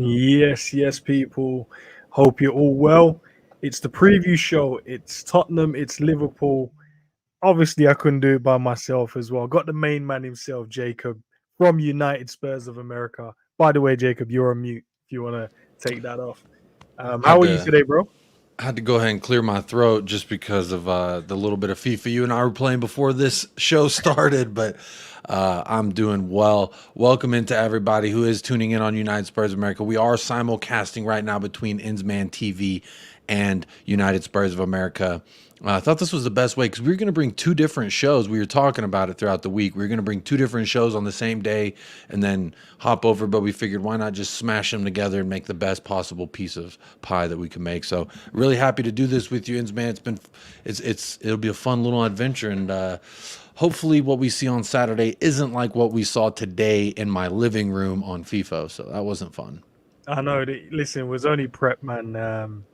Yes, yes, people. Hope you're all well. It's the preview show. It's Tottenham, it's Liverpool. Obviously, I couldn't do it by myself as well. Got the main man himself, Jacob, from United Spurs of America. By the way, Jacob, you're on mute if you want to take that off. Had How are you to today, bro? had to go ahead and clear my throat just because of the little bit of FIFA you and I were playing before this show started, but I'm doing well. Welcome into everybody who is tuning in on United Spurs of America. We are simulcasting right now between Insman TV and United Spurs of America. I thought this was the best way because we were going to bring two different shows. We were talking about it throughout the week. We were going to bring two different shows on the same day and then hop over, but we figured why not just smash them together and make the best possible piece of pie that we can make. So really happy to do this with you, man. It'll be a fun little adventure, and hopefully what we see on Saturday isn't like what we saw today in my living room on FIFA. So that wasn't fun. I know. Listen, it was only prep, man.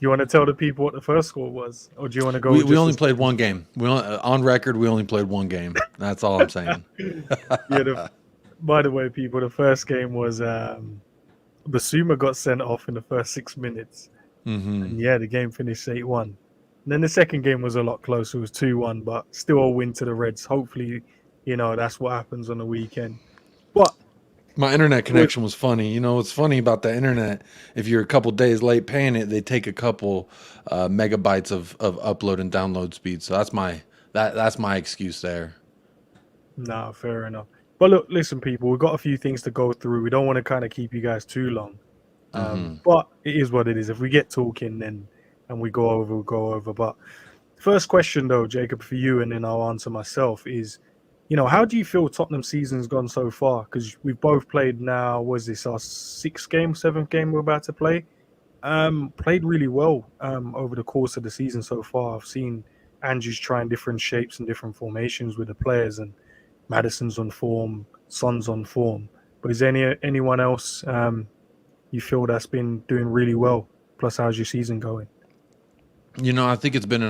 You want to tell the people what the first score was, or do you want to go We just only as played one game. On record, we only played one game. That's all I'm saying. yeah? By the way, people, the first game was Basuma got sent off in the first 6 minutes. Hmm. And yeah, the game finished 8-1. And then the second game was a lot closer. It was 2-1, but still a win to the Reds. Hopefully, that's what happens on the weekend. But My internet connection was funny. You know what's funny about the internet? If you're a couple days late paying it, they take a couple megabytes of upload and download speed. So that's my excuse there. nah, fair enough. But look, listen, people, we've got a few things to go through. We don't want to kind of keep you guys too long. Hmm. But it is what it is. If we get talking, then and we go over, we'll go over. But first question, though, Jacob, for you, and then I'll answer myself, is, how do you feel Tottenham season's gone so far? Because we've both played now, was this our sixth game, seventh game we're about to play? Played really well over the course of the season so far. I've seen Ange's trying different shapes and different formations with the players, and Madison's on form, Son's on form. But is there anyone else you feel that's been doing really well? Plus, how's your season going? I think it's been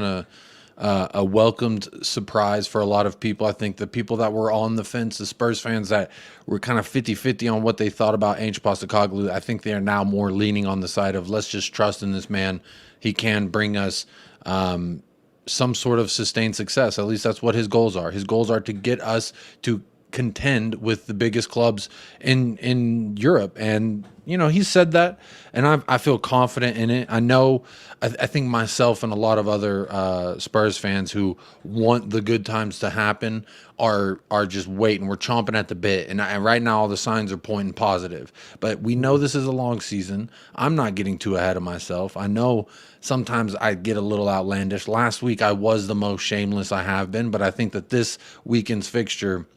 a welcomed surprise for a lot of people. I think the people that were on the fence, the Spurs fans that were kind of 50-50 on what they thought about Ange Postecoglou, I think they are now more leaning on the side of let's just trust in this man. He can bring us some sort of sustained success. At least that's what his goals are. His goals are to get us to contend with the biggest clubs in Europe, and he said that, and I feel confident in it. I think myself and a lot of other Spurs fans who want the good times to happen are just waiting. We're chomping at the bit, and right now all the signs are pointing positive. But we know this is a long season. I'm not getting too ahead of myself. I know sometimes I get a little outlandish. Last week I was the most shameless I have been, but I think that this weekend's fixture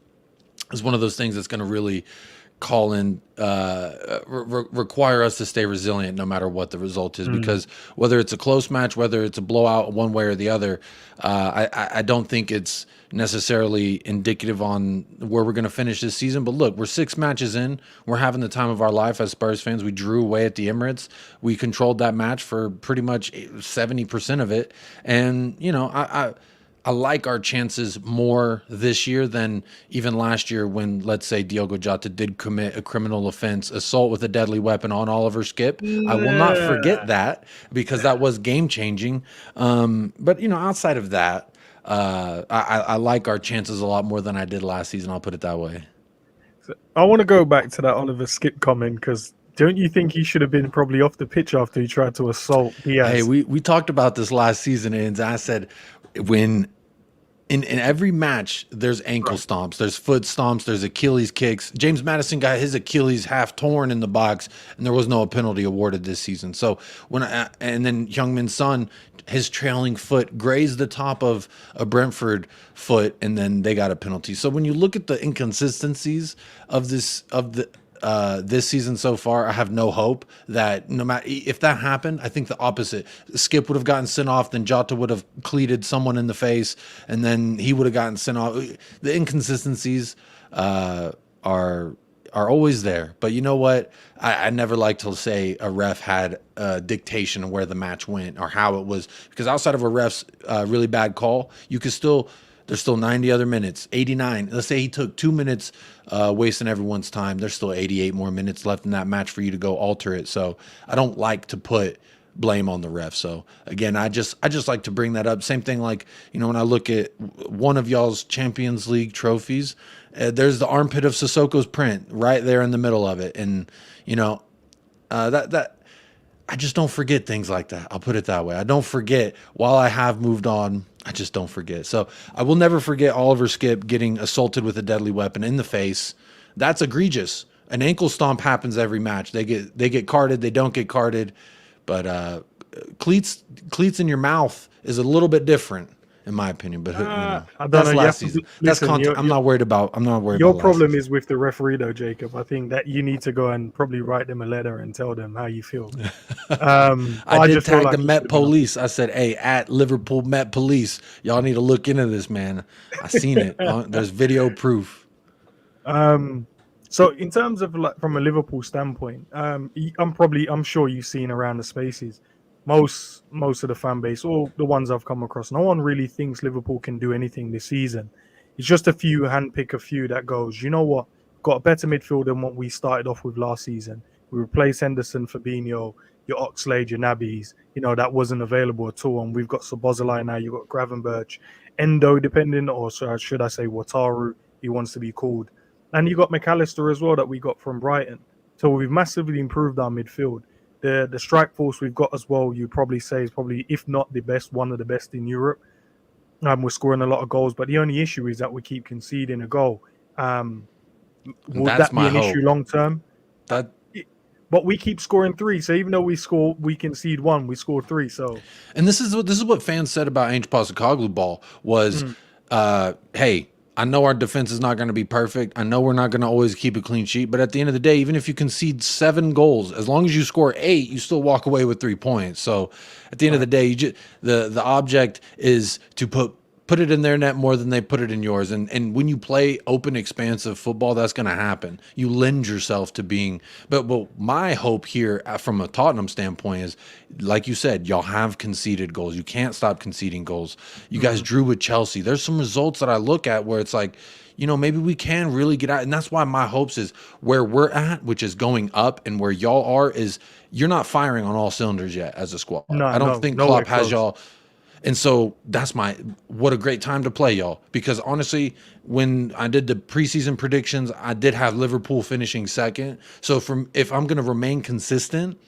is one of those things that's going to really call in require us to stay resilient no matter what the result is, Mm. because whether it's a close match, whether it's a blowout one way or the other, I don't think it's necessarily indicative on where we're going to finish this season. But look, we're 6 matches in, we're having the time of our life as Spurs fans. We drew away at the Emirates, we controlled that match for pretty much 70% of it, and I like our chances more this year than even last year when, let's say, Diogo Jota did commit a criminal offense, assault with a deadly weapon on Oliver Skip. I will not forget Nah. that because that was game changing. But outside of that, I like our chances a lot more than I did last season. I'll put it that way. I want to go back to that Oliver Skip comment, because don't you think he should have been probably off the pitch after he tried to assault Hey, Diaz? we talked about this last season, and I said when in every match, there's ankle Right. stomps, there's foot stomps, there's Achilles kicks. James Madison got his Achilles half torn in the box, and there was no penalty awarded this season. So and then Heung-Min Son, his trailing foot grazed the top of a Brentford foot, and then they got a penalty. So when you look at the inconsistencies of this season so far, I have no hope that no matter if that happened, I think the opposite. Skip would have gotten sent off, then Jota would have cleated someone in the face, and then he would have gotten sent off. The inconsistencies are always there. But you know what? I never like to say a ref had a dictation of where the match went or how it was, because outside of a ref's really bad call, you could still There's still 90 other minutes, 89. Let's say he took 2 minutes, wasting everyone's time. There's still 88 more minutes left in that match for you to go alter it. So I don't like to put blame on the ref. So again, I just like to bring that up. Same thing, like, you know, when I look at one of y'all's Champions League trophies, there's the armpit of Sissoko's print right there in the middle of it. And, you know, that I just don't forget things like that. I'll put it that way. I don't forget. While I have moved on, I just don't forget. So I will never forget Oliver Skipp getting assaulted with a deadly weapon in the face. That's egregious. An ankle stomp happens every match. They get carded. They don't get carded. But cleats in your mouth is a little bit different, in my opinion. But you know, I don't that's know. last season. That's content. I'm not worried about. Your problem is with the referee, though, Jacob. I think that you need to go and probably write them a letter and tell them how you feel. I did tag the Met Police. I said, "Hey, at Liverpool Met Police, y'all need to look into this, man. I seen it. There's video proof." So in terms of, like, from a Liverpool standpoint, I'm sure you've seen around the spaces, most of the fan base, all the ones I've come across, no one really thinks Liverpool can do anything this season. It's just a few, handpick a few that goes, you know what, got a better midfield than what we started off with last season. We replaced Henderson, Fabinho, your Oxlade, your Nabbies, you know, that wasn't available at all. And we've got Szoboszlai now, you've got Gravenberch, Endo, depending, or should I say Wataru, he wants to be called. And you got McAllister as well that we got from Brighton. So we've massively improved our midfield. The strike force we've got as well, you'd probably say, is probably, if not the best, one of the best in Europe. We're scoring a lot of goals, but the only issue is that we keep conceding a goal. Would that be an issue long term? But we keep scoring 3. So even though we concede 1, we score 3. So, and this is what fans said about Ange Postecoglou ball was, hey, I know our defense is not going to be perfect. I know we're not going to always keep a clean sheet, but at the end of the day, even if you concede 7 goals, as long as you score 8, you still walk away with 3 points. So at the end of the day, the object is to put it in their net more than they put it in yours. And when you play open, expansive football, that's going to happen. You lend yourself to being. But my hope here from a Tottenham standpoint is, like you said, y'all have conceded goals. You can't stop conceding goals. You guys drew with Chelsea. There's some results that I look at where it's like, you know, maybe we can really get out. And that's why my hopes is where we're at, which is going up, and where y'all are is you're not firing on all cylinders yet as a squad. I don't think Klopp has y'all. And so that's what a great time to play, y'all. Because honestly, when I did the preseason predictions, I did have Liverpool finishing second. So if I'm going to remain consistent,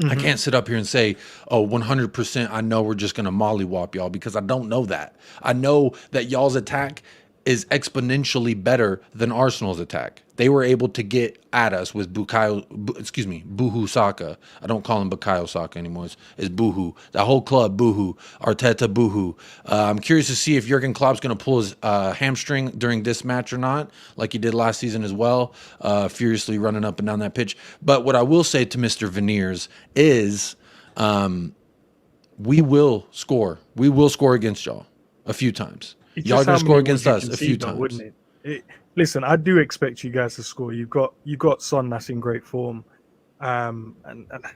I can't sit up here and say, oh, 100% I know we're just going to mollywop y'all, because I don't know that. I know that y'all's attack is exponentially better than Arsenal's attack. They were able to get at us with Buhu Saka. I don't call him Bukayo Saka anymore. It's Buhu. That whole club, Buhu. Arteta, Buhu. I'm curious to see if Jurgen Klopp's going to pull his hamstring during this match or not, like he did last season as well, furiously running up and down that pitch. But what I will say to Mr. Veneers is we will score. We will score against y'all a few times. Y'all gonna score against us a few times, wouldn't it? Listen, I do expect you guys to score. You've got Son that's in great form, and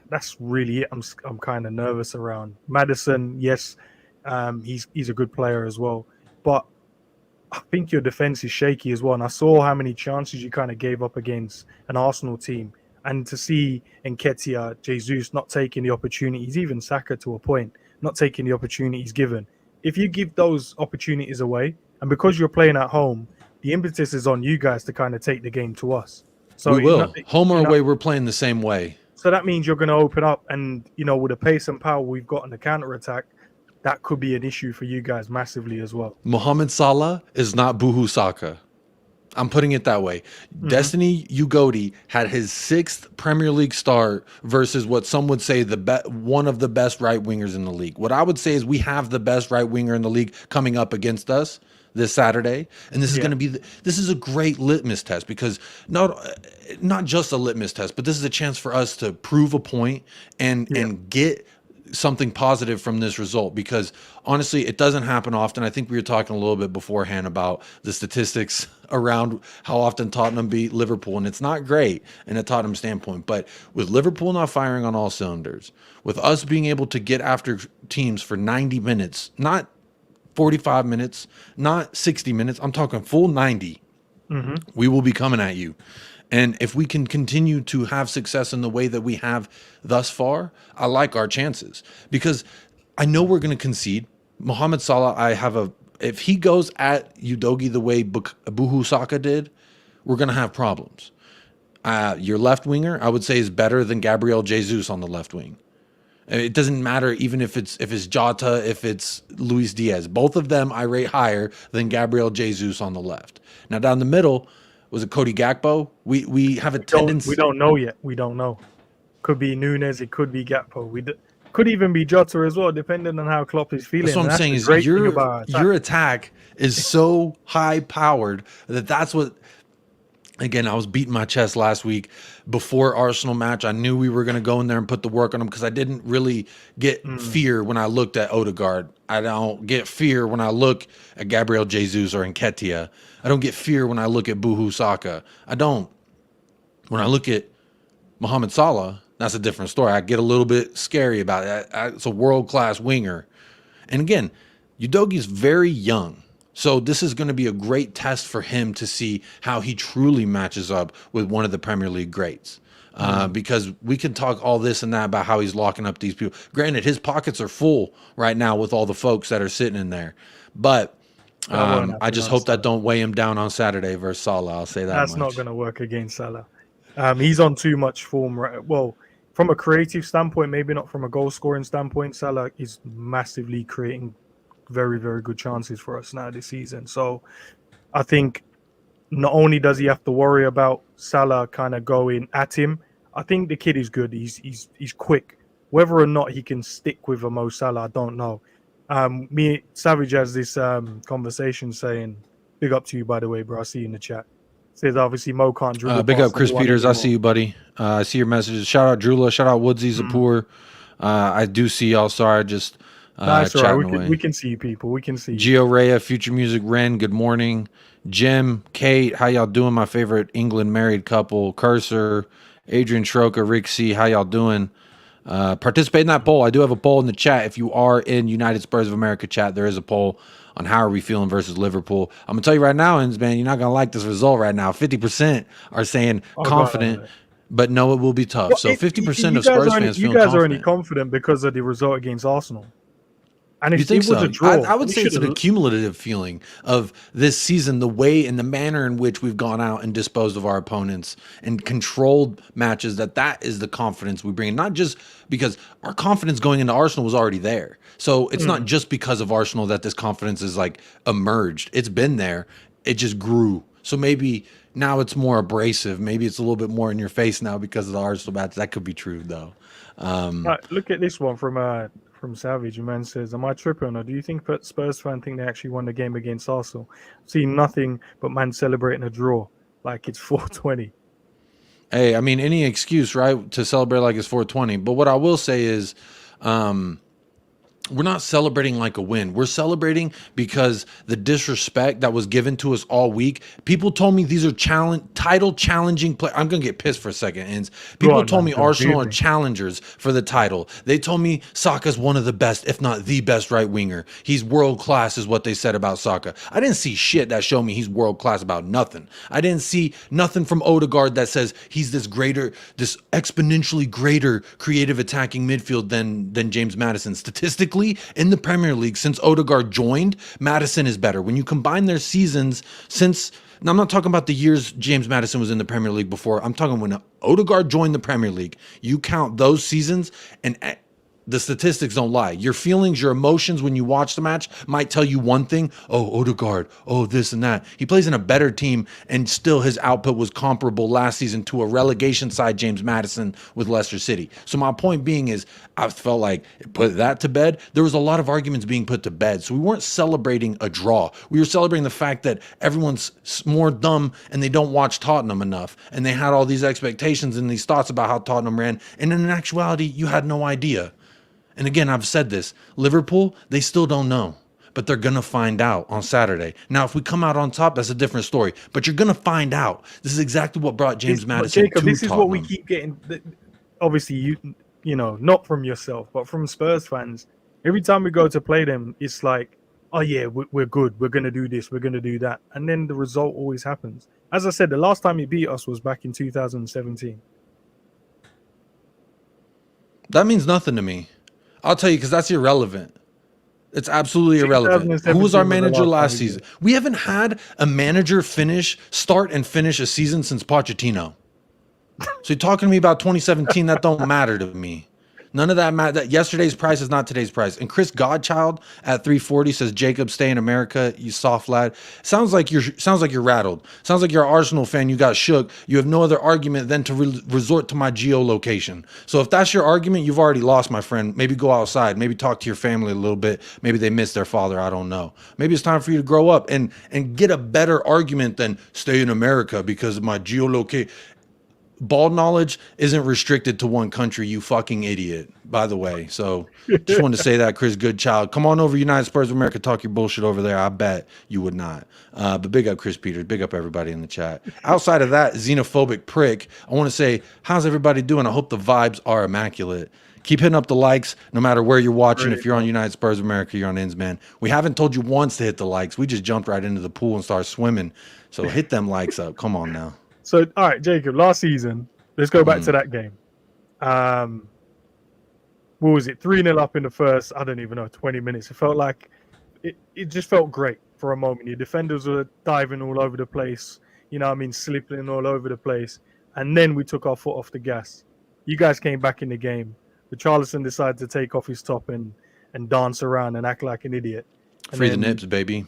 that's really it. I'm kind of nervous around Maddison. Yes, he's a good player as well, but I think your defense is shaky as well. And I saw how many chances you kind of gave up against an Arsenal team, and to see Nketiah, Jesus not taking the opportunities, even Saka to a point, not taking the opportunities given. If you give those opportunities away, and because you're playing at home, the impetus is on you guys to kind of take the game to us. So we will. Home or away, we're playing the same way. So that means you're going to open up, and, you know, with the pace and power we've got on the counter-attack, that could be an issue for you guys massively as well. Mohamed Salah is not Buhu Saka. I'm putting it that way. Destiny Ugodi had his 6th Premier League start versus what some would say one of the best right wingers in the league. What I would say is we have the best right winger in the league coming up against us this Saturday, and this is going to be this is a great litmus test, because not just a litmus test, but this is a chance for us to prove a point and get something positive from this result, because honestly, it doesn't happen often. I think we were talking a little bit beforehand about the statistics around how often Tottenham beat Liverpool, and it's not great in a Tottenham standpoint. But with Liverpool not firing on all cylinders, with us being able to get after teams for 90 minutes, not 45 minutes, not 60 minutes. I'm talking full 90. We will be coming at you. And if we can continue to have success in the way that we have thus far, I like our chances, because I know we're going to concede. Mohamed Salah, if he goes at Udogie the way Buhu Saka did, we're going to have problems. Your left winger, I would say, is better than Gabriel Jesus on the left wing. It doesn't matter even if it's Jota, if it's Luis Diaz. Both of them I rate higher than Gabriel Jesus on the left. Now down the middle, was it Cody Gakpo? We have a tendency. We don't know yet. We don't know. Could be Nunes. It could be Gakpo. Could even be Jota as well, depending on how Klopp is feeling. That's what I'm saying is your attack is so high powered that's what. Again, I was beating my chest last week before Arsenal match. I knew we were going to go in there and put the work on them, because I didn't really get fear when I looked at Odegaard. I don't get fear when I look at Gabriel Jesus or Nketiah. I don't get fear when I look at Buhu Saka. I don't. When I look at Mohamed Salah, that's a different story. I get a little bit scary about it. It's a world-class winger. And again, Udogie's very young. So this is going to be a great test for him to see how he truly matches up with one of the Premier League greats. Because we can talk all this and that about how he's locking up these people. Granted, his pockets are full right now with all the folks that are sitting in there. But I just hope that don't weigh him down on Saturday versus Salah. I'll say that That's much. not going to work against Salah. He's on too much form. Right? Well, from a creative standpoint, maybe not from a goal-scoring standpoint, Salah is massively creating very, very good chances for us now this season. So I think not only does he have to worry about Salah kind of going at him, I think the kid is good. He's quick. Whether or not he can stick with a Mo Salah, I don't know. Savage has this conversation saying, big up to you, by the way, bro. I see you in the chat. Says obviously Mo can't dribble. Big up Chris Peters. I see you, buddy. I see your messages. Shout out Drula. Shout out Woodsy Zapur. I do see y'all. Sorry, I just that's all right. We can see people. We can see. Gio Rea, Future Music, Ren. Good morning, Jim, Kate. How y'all doing? My favorite England married couple, Cursor, Adrian Schroka, Rick C. How y'all doing? Participate in that poll. I do have a poll in the chat. If you are in United Spurs of America chat, there is a poll on how are we feeling versus Liverpool. I'm gonna tell you right now, Ins, man, you're not gonna like this result right now. 50% are saying confident. But no, it will be tough. Well, so 50% of Spurs fans feel confident. You guys are only confident because of the result against Arsenal. And if it was a draw, I would say it's an accumulative feeling of this season, the way and the manner in which we've gone out and disposed of our opponents and controlled matches, that is the confidence we bring. Not just because our confidence going into Arsenal was already there. So it's not just because of Arsenal that this confidence is like emerged. It's been there. It just grew. So maybe now it's more abrasive. Maybe it's a little bit more in your face now because of the Arsenal match. That could be true, though. Look at this one from Savage. A man says, am I tripping, or do you think that Spurs fans think they actually won the game against Arsenal? Seen nothing but man celebrating a draw like it's 420. Hey, I mean, any excuse, right, to celebrate like it's 420. But what I will say is we're not celebrating like a win. We're celebrating because the disrespect that was given to us all week. People told me these are title challenging players. I'm going to get pissed for a second, Ins. People told me Arsenal are challengers for the title. They told me Saka's one of the best, if not the best right winger. He's world class is what they said about Saka. I didn't see shit that showed me he's world class about nothing. I didn't see nothing from Odegaard that says he's this exponentially greater creative attacking midfield than James Maddison. Statistically, in the Premier League, since Odegaard joined, Maddison is better. When you combine their seasons now I'm not talking about the years James Maddison was in the Premier League before. I'm talking when Odegaard joined the Premier League. You count those seasons and the statistics don't lie. Your feelings, your emotions when you watch the match might tell you one thing. Oh, Odegaard. Oh, this and that. He plays in a better team, and still his output was comparable last season to a relegation side James Maddison with Leicester City. So my point being is I felt like put that to bed. There was a lot of arguments being put to bed. So we weren't celebrating a draw. We were celebrating the fact that everyone's more dumb and they don't watch Tottenham enough. And they had all these expectations and these thoughts about how Tottenham ran. And in actuality, you had no idea. And again, I've said this, Liverpool, they still don't know, but they're going to find out on Saturday. Now, if we come out on top, that's a different story, but you're going to find out. This is exactly what brought James Maddison Jacob, to this Tottenham. Is what we keep getting, obviously, you know, not from yourself, but from Spurs fans. Every time we go to play them, it's like, oh yeah, we're good. We're going to do this. We're going to do that. And then the result always happens. As I said, the last time he beat us was back in 2017. That means nothing to me. I'll tell you, because that's irrelevant. It's absolutely irrelevant. Who was our manager last season? We haven't had a manager start and finish a season since Pochettino. So you're talking to me about 2017, that don't matter to me. None of that matter. Yesterday's price is not today's price. And Chris Godchild at 340 says, Jacob, stay in America, you soft lad. Sounds like you're rattled. Sounds like you're an Arsenal fan. You got shook. You have no other argument than to resort to my geolocation. So if that's your argument, you've already lost, my friend. Maybe go outside. Maybe talk to your family a little bit. Maybe they miss their father. I don't know. Maybe it's time for you to grow up and get a better argument than stay in America because of my geolocation. Ball knowledge isn't restricted to one country, you fucking idiot, by the way. So just wanted to say that, Chris Goodchild. Come on over, United Spurs of America, talk your bullshit over there. I bet you would not. But big up Chris Peters. Big up everybody in the chat. Outside of that xenophobic prick, I want to say, how's everybody doing? I hope the vibes are immaculate. Keep hitting up the likes no matter where you're watching. If you're on United Spurs of America, you're on Ins, man. We haven't told you once to hit the likes. We just jumped right into the pool and started swimming. So hit them likes up. Come on now. So, all right, Jacob, last season, let's go back to that game. What was it? 3-0 up in the first, I don't even know, 20 minutes. It felt like it just felt great for a moment. Your defenders were diving all over the place, you know what I mean, slipping all over the place. And then we took our foot off the gas. You guys came back in the game. But Charleston decided to take off his top and dance around and act like an idiot. And free the nips, baby.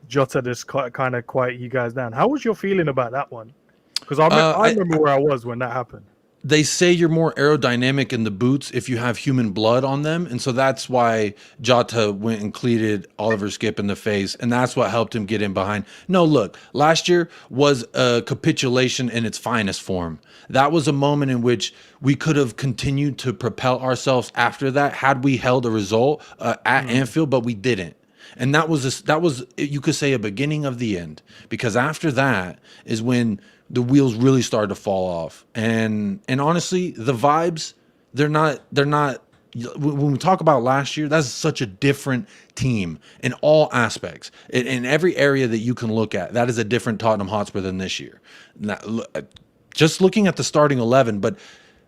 Jota just kind of quiet you guys down. How was your feeling about that one? Because I remember where I was when that happened. They say you're more aerodynamic in the boots if you have human blood on them. And so that's why Jota went and cleated Oliver Skip in the face. And that's what helped him get in behind. No, look, last year was a capitulation in its finest form. That was a moment in which we could have continued to propel ourselves after that had we held a result at Anfield, but we didn't. And that was you could say a beginning of the end, because after that is when the wheels really started to fall off. And honestly, the vibes, they're not when we talk about last year, that's such a different team in all aspects. In every area that you can look at, that is a different Tottenham Hotspur than this year. Now, just looking at the starting 11, but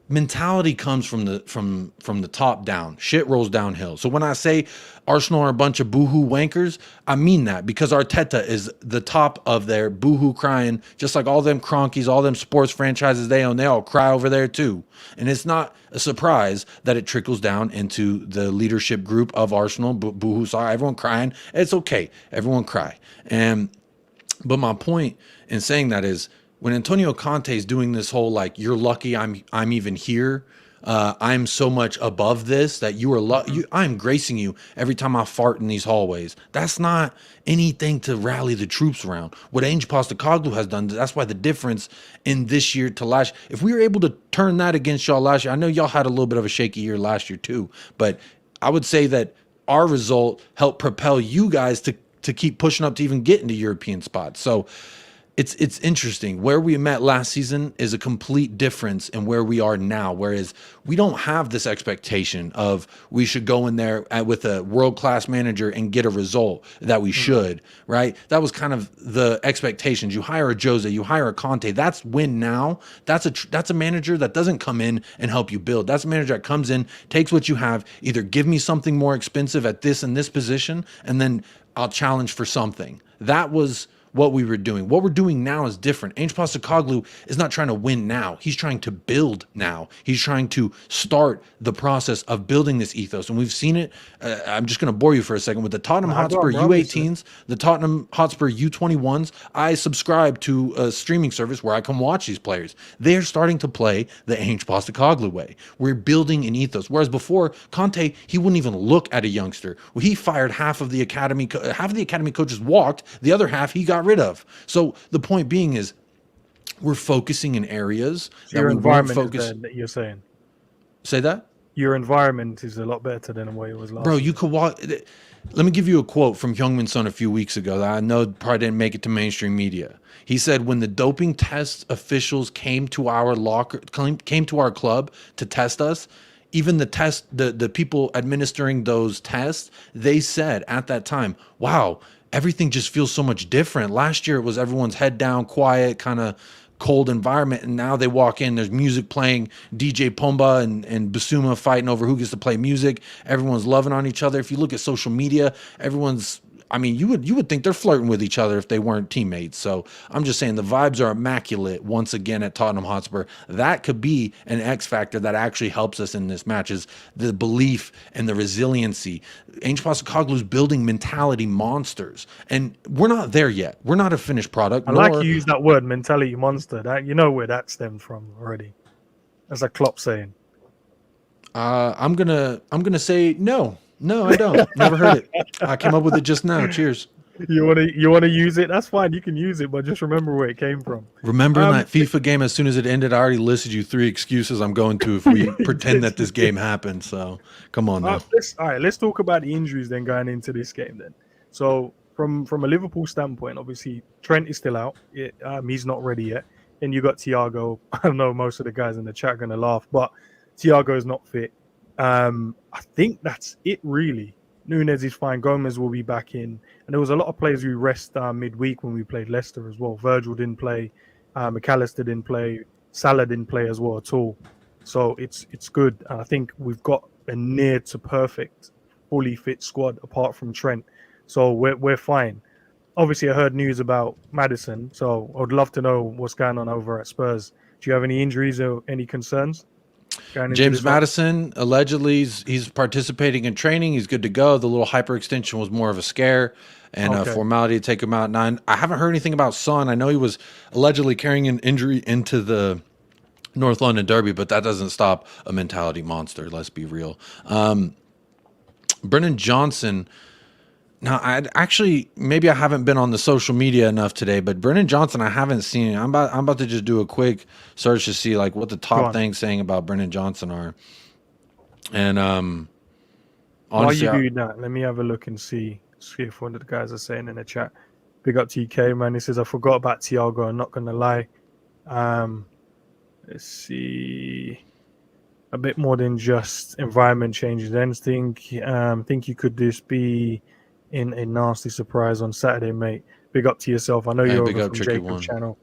mentality comes from the top down. Shit rolls downhill. So when I say Arsenal are a bunch of boohoo wankers, I mean that, because Arteta is the top of their boohoo crying, just like all them cronkies, all them sports franchises they own. They all cry over there too. And it's not a surprise that it trickles down into the leadership group of Arsenal. Boohoo, sorry, everyone crying. It's okay. Everyone cry. But my point in saying that is, when Antonio Conte is doing this whole, like, you're lucky I'm even here, I'm so much above this that you are I'm gracing you every time I fart in these hallways. That's not anything to rally the troops around. What Ange Postecoglou has done, that's why the difference in this year to last. If we were able to turn that against y'all last year, I know y'all had a little bit of a shaky year last year too, but I would say that our result helped propel you guys to keep pushing up to even get into European spots. So it's interesting. Where we met last season is a complete difference in where we are now. Whereas we don't have this expectation of we should go in there with a world-class manager and get a result that we should, right? That was kind of the expectations. You hire a Jose, you hire a Conte. That's win now. That's a manager that doesn't come in and help you build. That's a manager that comes in, takes what you have, either give me something more expensive at this and this position, and then I'll challenge for something. That was what we were doing. What we're doing now is different. Ange Postecoglou is not trying to win now. He's trying to build now. He's trying to start the process of building this ethos. And we've seen it. I'm just going to bore you for a second with the Tottenham Hotspur U18s, the Tottenham Hotspur U21s. I subscribe to a streaming service where I can watch these players. They're starting to play the Ange Postecoglou way. We're building an ethos. Whereas before, Conte, he wouldn't even look at a youngster. Well, he fired half of the academy coaches walked. The other half he got rid of. So the point being is, we're focusing in areas that we won't focus. That you're saying. Say that? Your environment is a lot better than the way it was last. Bro, you could walk. Let me give you a quote from Heung-min Son a few weeks ago that I know probably didn't make it to mainstream media. He said, when the doping test officials came to our club to test us, even the people administering those tests, they said at that time, wow, everything just feels so much different. Last year it was everyone's head down, quiet, kind of cold environment, and now they walk in, there's music playing, DJ Pomba and Basuma fighting over who gets to play music. Everyone's loving on each other. If you look at social media, everyone's, I mean, you would think they're flirting with each other if they weren't teammates. So I'm just saying the vibes are immaculate once again at Tottenham Hotspur. That could be an X factor that actually helps us in this match, is the belief and the resiliency. Ange Postecoglou's building mentality monsters, and we're not there yet. We're not a finished product. I like you use that word, mentality monster. That, you know where that stemmed from already. That's a Klopp saying. I'm gonna say no. No, I don't. Never heard it. I came up with it just now. Cheers. You wanna use it? That's fine. You can use it, but just remember where it came from. Remember that FIFA game? As soon as it ended, I already listed you 3 excuses I'm going to if we pretend that this game happened. So come on now. Let's talk about the injuries then going into this game then. So from a Liverpool standpoint, obviously Trent is still out. He's not ready yet. And you got Thiago. I know most of the guys in the chat are gonna laugh, but Thiago is not fit. I think that's it really. Nunes is fine. Gomez will be back in, and there was a lot of players who rest midweek when we played Leicester as well. Virgil didn't play, McAllister didn't play, Salah didn't play as well at all. So it's good. And I think we've got a near to perfect, fully fit squad apart from Trent. So we're fine. Obviously, I heard news about Maddison, so I'd love to know what's going on over at Spurs. Do you have any injuries or any concerns? James Maddison, allegedly, he's participating in training. He's good to go. The little hyperextension was more of a scare and a formality to take him out. Now, I haven't heard anything about Son. I know he was allegedly carrying an injury into the North London Derby, but that doesn't stop a mentality monster. Let's be real. Brennan Johnson. Now, maybe I haven't been on the social media enough today, but Brennan Johnson, I haven't seen. I'm about to just do a quick search to see like what the top things saying about Brennan Johnson are. And honestly, while you do that, let me have a look and see if one of the guys are saying in the chat. Big up TK, man. He says, I forgot about Thiago. I'm not gonna lie. Let's see. A bit more than just environment changes. Then think you could just be in a nasty surprise on Saturday, mate. Big up to yourself. I know you're over from Jacob's channel.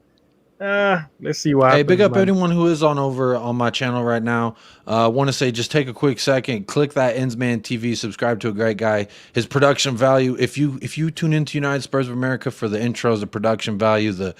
Let's see what happens. Hey, big up anyone who is over on my channel right now. Want to say, just take a quick second, click that Ensman TV, subscribe to a great guy. His production value, if you tune into United Spurs of America for the intros, the production value, the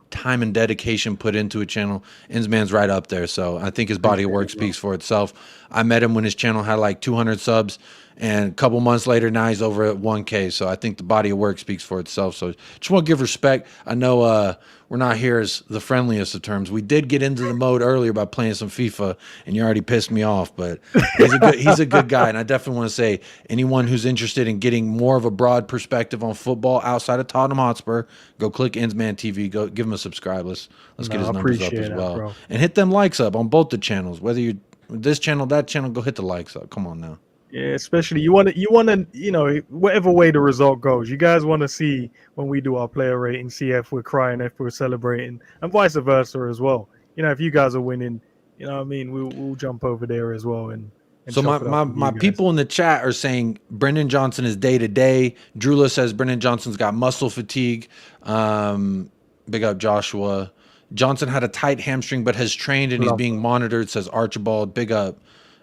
time and dedication put into a channel, Ensman's right up there. So I think his body of work speaks for itself. I met him when his channel had like 200 subs. And a couple months later, now he's over at 1K. So I think the body of work speaks for itself. So just want to give respect. I know we're not here as the friendliest of terms. We did get into the mode earlier by playing some FIFA, and you already pissed me off. But he's a good guy. And I definitely want to say, anyone who's interested in getting more of a broad perspective on football outside of Tottenham Hotspur, go click Ensman TV. Go give him a subscribe. Let's get his numbers up as well. Bro. And hit them likes up on both the channels. Whether you're this channel, that channel, go hit the likes up. Come on now. Yeah, especially you want to, you know, whatever way the result goes, you guys want to see when we do our player rating, see if we're crying, if we're celebrating, and vice versa as well. You know, if you guys are winning, you know what I mean, we'll jump over there as well. And so my people in the chat are saying Brendan Johnson is day to day. Drula says Brendan Johnson's got muscle fatigue. Big up Joshua. Johnson had a tight hamstring but has trained and he's being monitored, says Archibald. Big up.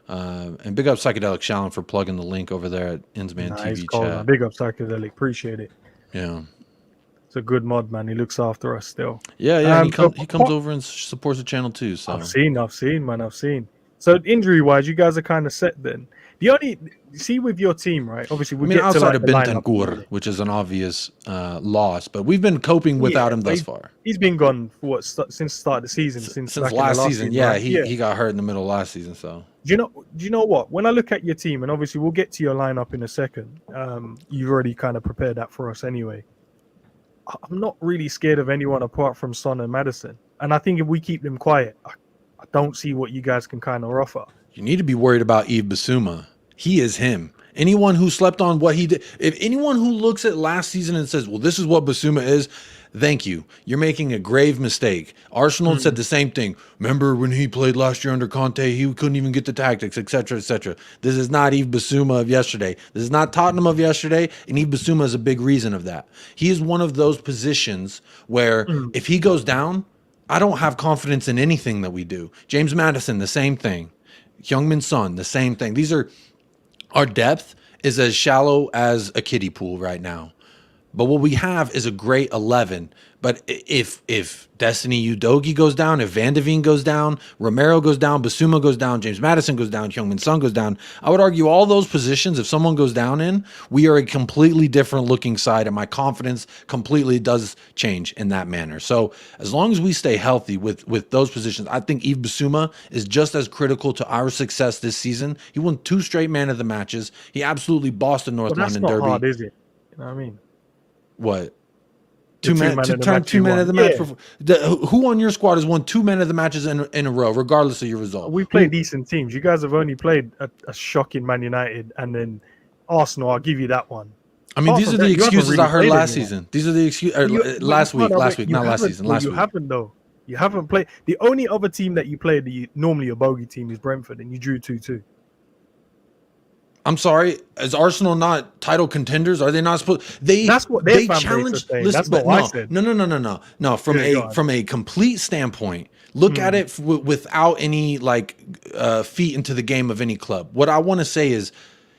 And big up Psychedelic Shallon for plugging the link over there at Ensman TV chat. Big up Psychedelic, appreciate it. Yeah, it's a good mod, man. He looks after us still. Yeah. He comes over and supports the channel too. So I've seen. So injury wise, you guys are kind of set then. The only with your team, right? Obviously, we get outside to of Bentancur, which is an obvious loss, but we've been coping without him thus far. He's been gone for since the start of the season, since last season. Yeah, right? he got hurt in the middle of last season. So do you know what? When I look at your team, and obviously we'll get to your lineup in a second. You've already kind of prepared that for us anyway. I'm not really scared of anyone apart from Son and Maddison, and I think if we keep them quiet, I don't see what you guys can kind of offer. You need to be worried about Yves Bissouma. He is him. Anyone who slept on what he did, if anyone who looks at last season and says, well, this is what Bissouma is, Thank you. You're making a grave mistake. Arsenal said the same thing. Remember when he played last year under Conte, he couldn't even get the tactics, etc., etc. This is not Yves Bissouma of yesterday. This is not Tottenham of yesterday, and Yves Bissouma is a big reason of that. He is one of those positions where if he goes down, I don't have confidence in anything that we do. James Maddison, the same thing. Heung-min Son, the same thing. These are our depth is as shallow as a kiddie pool right now. But what we have is a great 11. But if Destiny Udogie goes down, if Van de Ven goes down, Romero goes down, Basuma goes down, James Maddison goes down, Heung-min Son goes down, I would argue all those positions, if someone goes down in, we are a completely different looking side, and my confidence completely does change in that manner. So as long as we stay healthy with those positions, I think Yves Bissouma is just as critical to our success this season. He won 2 straight man of the matches. He absolutely bossed the North London Derby. That's not hard, is it? You know what I mean? What? Two men of the match. Who on your squad has won 2 men of the matches in a row, regardless of your result? We play decent teams. You guys have only played a shocking Man United and then Arsenal. I'll give you that one. I mean, these are the excuses I heard last season. These are the excuses last week, not last season, last week. You haven't though. You haven't played. The only other team that you played, normally a bogey team, is Brentford, and you drew 2-2. I'm sorry. Is Arsenal not title contenders? Are they not supposed? That's what they challenged. That's what I said. No. From a complete standpoint, look at it without any feet into the game of any club. What I want to say is,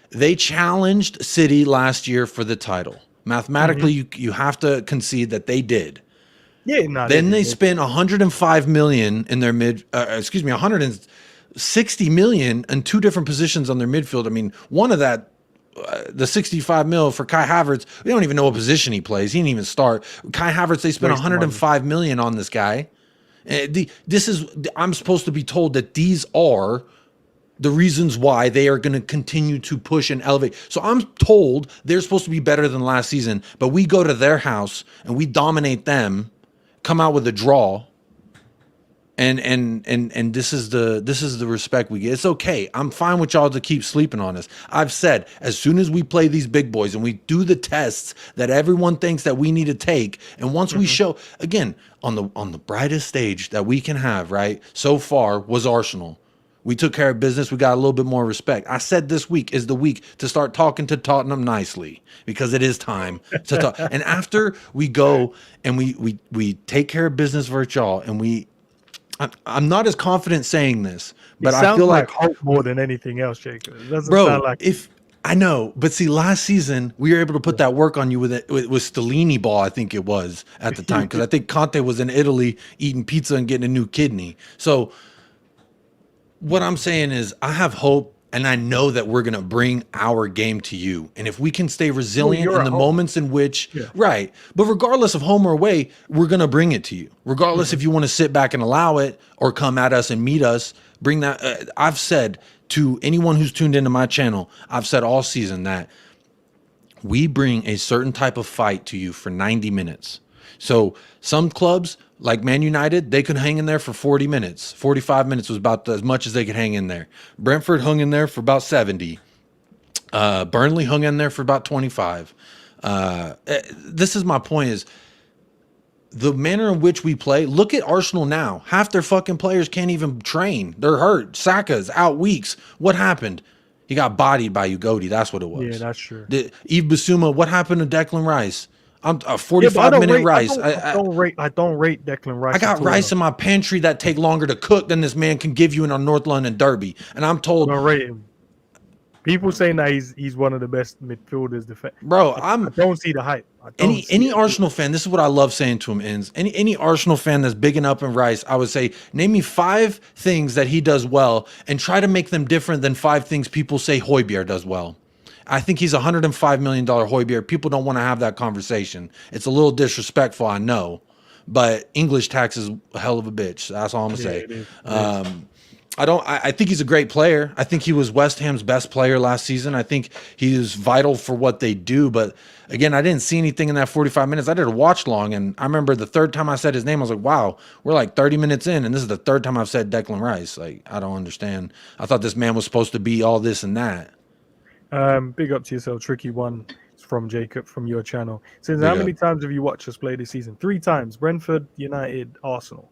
they challenged City last year for the title. Mathematically, you have to concede that they did. Yeah. Then they spent 105 million in their 160 million in 2 different positions on their midfield. I mean, one of that, the 65 mil for Kai Havertz, we don't even know what position he plays. He didn't even start. Kai Havertz, they spent 105 million on this guy. I'm supposed to be told that these are the reasons why they are going to continue to push and elevate. So I'm told they're supposed to be better than last season, but we go to their house and we dominate them, come out with a draw. And this is the respect we get. It's okay. I'm fine with y'all to keep sleeping on us. I've said, as soon as we play these big boys and we do the tests that everyone thinks that we need to take, and once we show, again, on the brightest stage that we can have, right, so far was Arsenal. We took care of business. We got a little bit more respect. I said this week is the week to start talking to Tottenham nicely, because it is time to talk. And after we go and we take care of business for y'all, and I'm not as confident saying this, but I feel like hope more than anything else, Jacob. It doesn't bro, sound like I know, but see, last season we were able to put that work on you with Stellini ball, I think it was at the time, because I think Conte was in Italy eating pizza and getting a new kidney. So what I'm saying is, I have hope, and I know that we're going to bring our game to you. And if we can stay resilient in the moments in which, right, but regardless of home or away, we're going to bring it to you. Regardless if you want to sit back and allow it or come at us and meet us, bring that. I've said to anyone who's tuned into my channel, I've said all season that we bring a certain type of fight to you for 90 minutes. So some clubs, like Man United, they could hang in there for 40 minutes. 45 minutes was about as much as they could hang in there. Brentford hung in there for about 70. Burnley hung in there for about 25. This is my point, is the manner in which we play. Look at Arsenal now. Half their fucking players can't even train. They're hurt. Saka's out weeks. What happened? He got bodied by Udogie. That's what it was. Yeah, that's true. Yves Bissouma, what happened to Declan Rice? I'm a 45-minute Rice. I don't rate Declan Rice. I got rice in my pantry that take longer to cook than this man can give you in a North London derby, and I'm told. I don't rate him. People saying that he's one of the best midfielders. Bro, I don't see the hype. Any Arsenal fan, this is what I love saying to him, Ins. Any Arsenal fan that's bigging up in Rice, I would say, name me 5 things that he does well, and try to make them different than 5 things people say Højbjerg does well. I think he's $105 million Højbjerg. People don't want to have that conversation. It's a little disrespectful, I know, but English tax is a hell of a bitch. That's all I'm gonna say. I think he's a great player. I think he was West Ham's best player last season. I think he is vital for what they do. But again, I didn't see anything in that 45 minutes. I did a watch long, and I remember the 3rd time I said his name, I was like, wow, we're like 30 minutes in, and this is the 3rd time I've said Declan Rice. Like, I don't understand. I thought this man was supposed to be all this and that. Big up to yourself, tricky one. from Jacob from your channel. It says, Big how up. many times have you watched us play this season? 3 times. Brentford, United, Arsenal.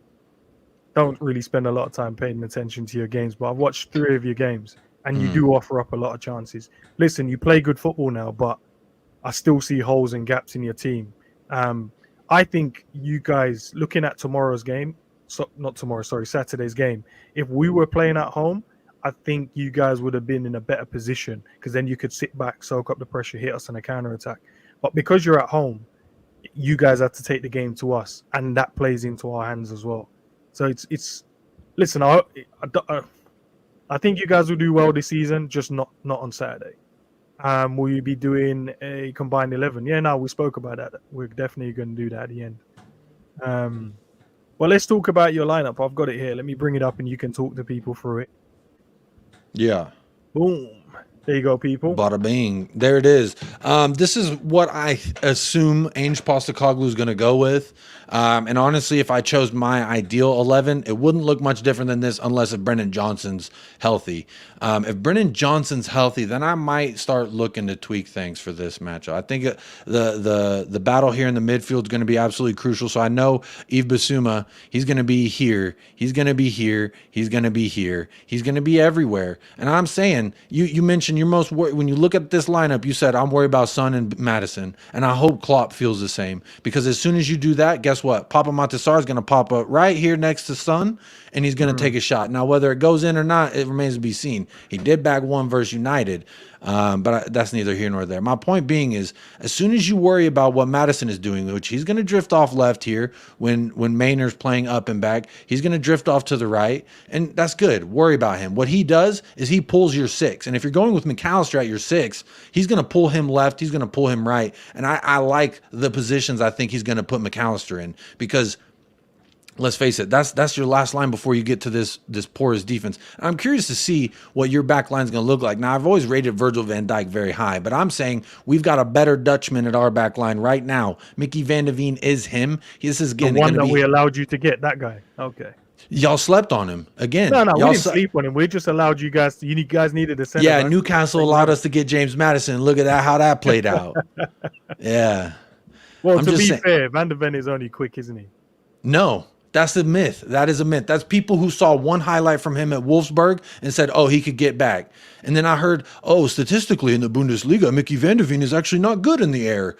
Don't really spend a lot of time paying attention to your games, but I've watched 3 of your games, and you do offer up a lot of chances. Listen, you play good football now, but I still see holes and gaps in your team. I think you guys, looking at tomorrow's game, Saturday's game, if we were playing at home, I think you guys would have been in a better position, because then you could sit back, soak up the pressure, hit us on a counter attack. But because you're at home, you guys have to take the game to us, and that plays into our hands as well. So it's listen, I think you guys will do well this season, just not on Saturday. Will you be doing a combined 11? Yeah, no, we spoke about that. We're definitely going to do that at the end. Well, let's talk about your lineup. I've got it here. Let me bring it up, and you can talk to people through it. Yeah. Boom. There you go, people. Bada bing. There it is. This is what I assume Ange Postecoglou is going to go with. And honestly, if I chose my ideal 11, it wouldn't look much different than this unless if Brennan Johnson's healthy. If Brennan Johnson's healthy, then I might start looking to tweak things for this matchup. I think the battle here in the midfield is going to be absolutely crucial. So I know Yves Bissouma, he's going to be here. He's going to be here. He's going to be here. He's going to be everywhere. And I'm saying, you mentioned you're most worried when you look at this lineup. You said I'm worried about Son and Madison, and I hope Klopp feels the same, because as soon as you do that, guess what? Papa Matasar is going to pop up right here next to Son, and he's going to take a shot. Now, whether it goes in or not, it remains to be seen. He did bag one versus United, but that's neither here nor there. My point being is, as soon as you worry about what Madison is doing, which he's going to drift off left here when Maynard's playing up and back, he's going to drift off to the right, and that's good. Worry about him. What he does is he pulls your 6, and if you're going with McAllister at your 6, he's going to pull him left, he's going to pull him right, and I like the positions I think he's going to put McAllister in, because let's face it, that's your last line before you get to this porous defense. And I'm curious to see what your back line is going to look like. Now, I've always rated Virgil van Dijk very high, but I'm saying we've got a better Dutchman at our back line right now. Mickey van de Veen is him. This is again the one that we allowed you to get, that guy. Okay. Y'all slept on him again. No, we didn't sleep on him. We just allowed you guys. You guys needed a center. Yeah, Newcastle allowed us to get James Madison. Look at that, how that played out. Yeah. Well, to be fair, Van de Ven is only quick, isn't he? No. That's a myth. That is a myth. That's people who saw one highlight from him at Wolfsburg and said, oh, he could get back. And then I heard, oh, statistically in the Bundesliga, Mickey van de Ven is actually not good in the air.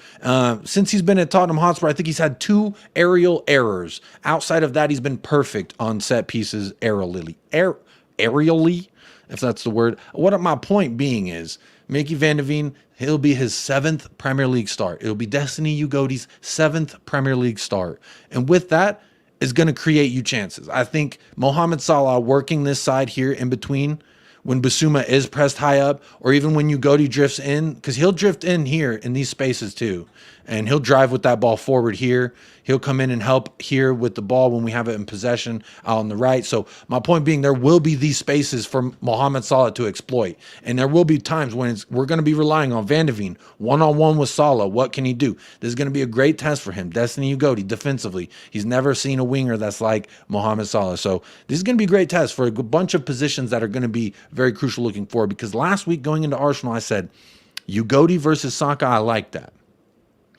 Since he's been at Tottenham Hotspur, I think he's had 2 aerial errors. Outside of that, he's been perfect on set pieces aerially, if that's the word. What my point being is, Mickey van de Ven, he'll be his 7th Premier League start. It'll be Destiny Ugoti's 7th Premier League start. And with that, is going to create you chances. I think Mohamed Salah working this side here in between when Bissouma is pressed high up, or even when Ugotti drifts in, because he'll drift in here in these spaces too. And he'll drive with that ball forward here. He'll come in and help here with the ball when we have it in possession out on the right. So my point being, there will be these spaces for Mohamed Salah to exploit. And there will be times when we're going to be relying on Van de Ven, one-on-one with Salah. What can he do? This is going to be a great test for him. Destiny Ugotti, defensively. He's never seen a winger that's like Mohamed Salah. So this is going to be a great test for a bunch of positions that are going to be very crucial looking forward. Because last week going into Arsenal, I said, Ugotti versus Saka, I like that.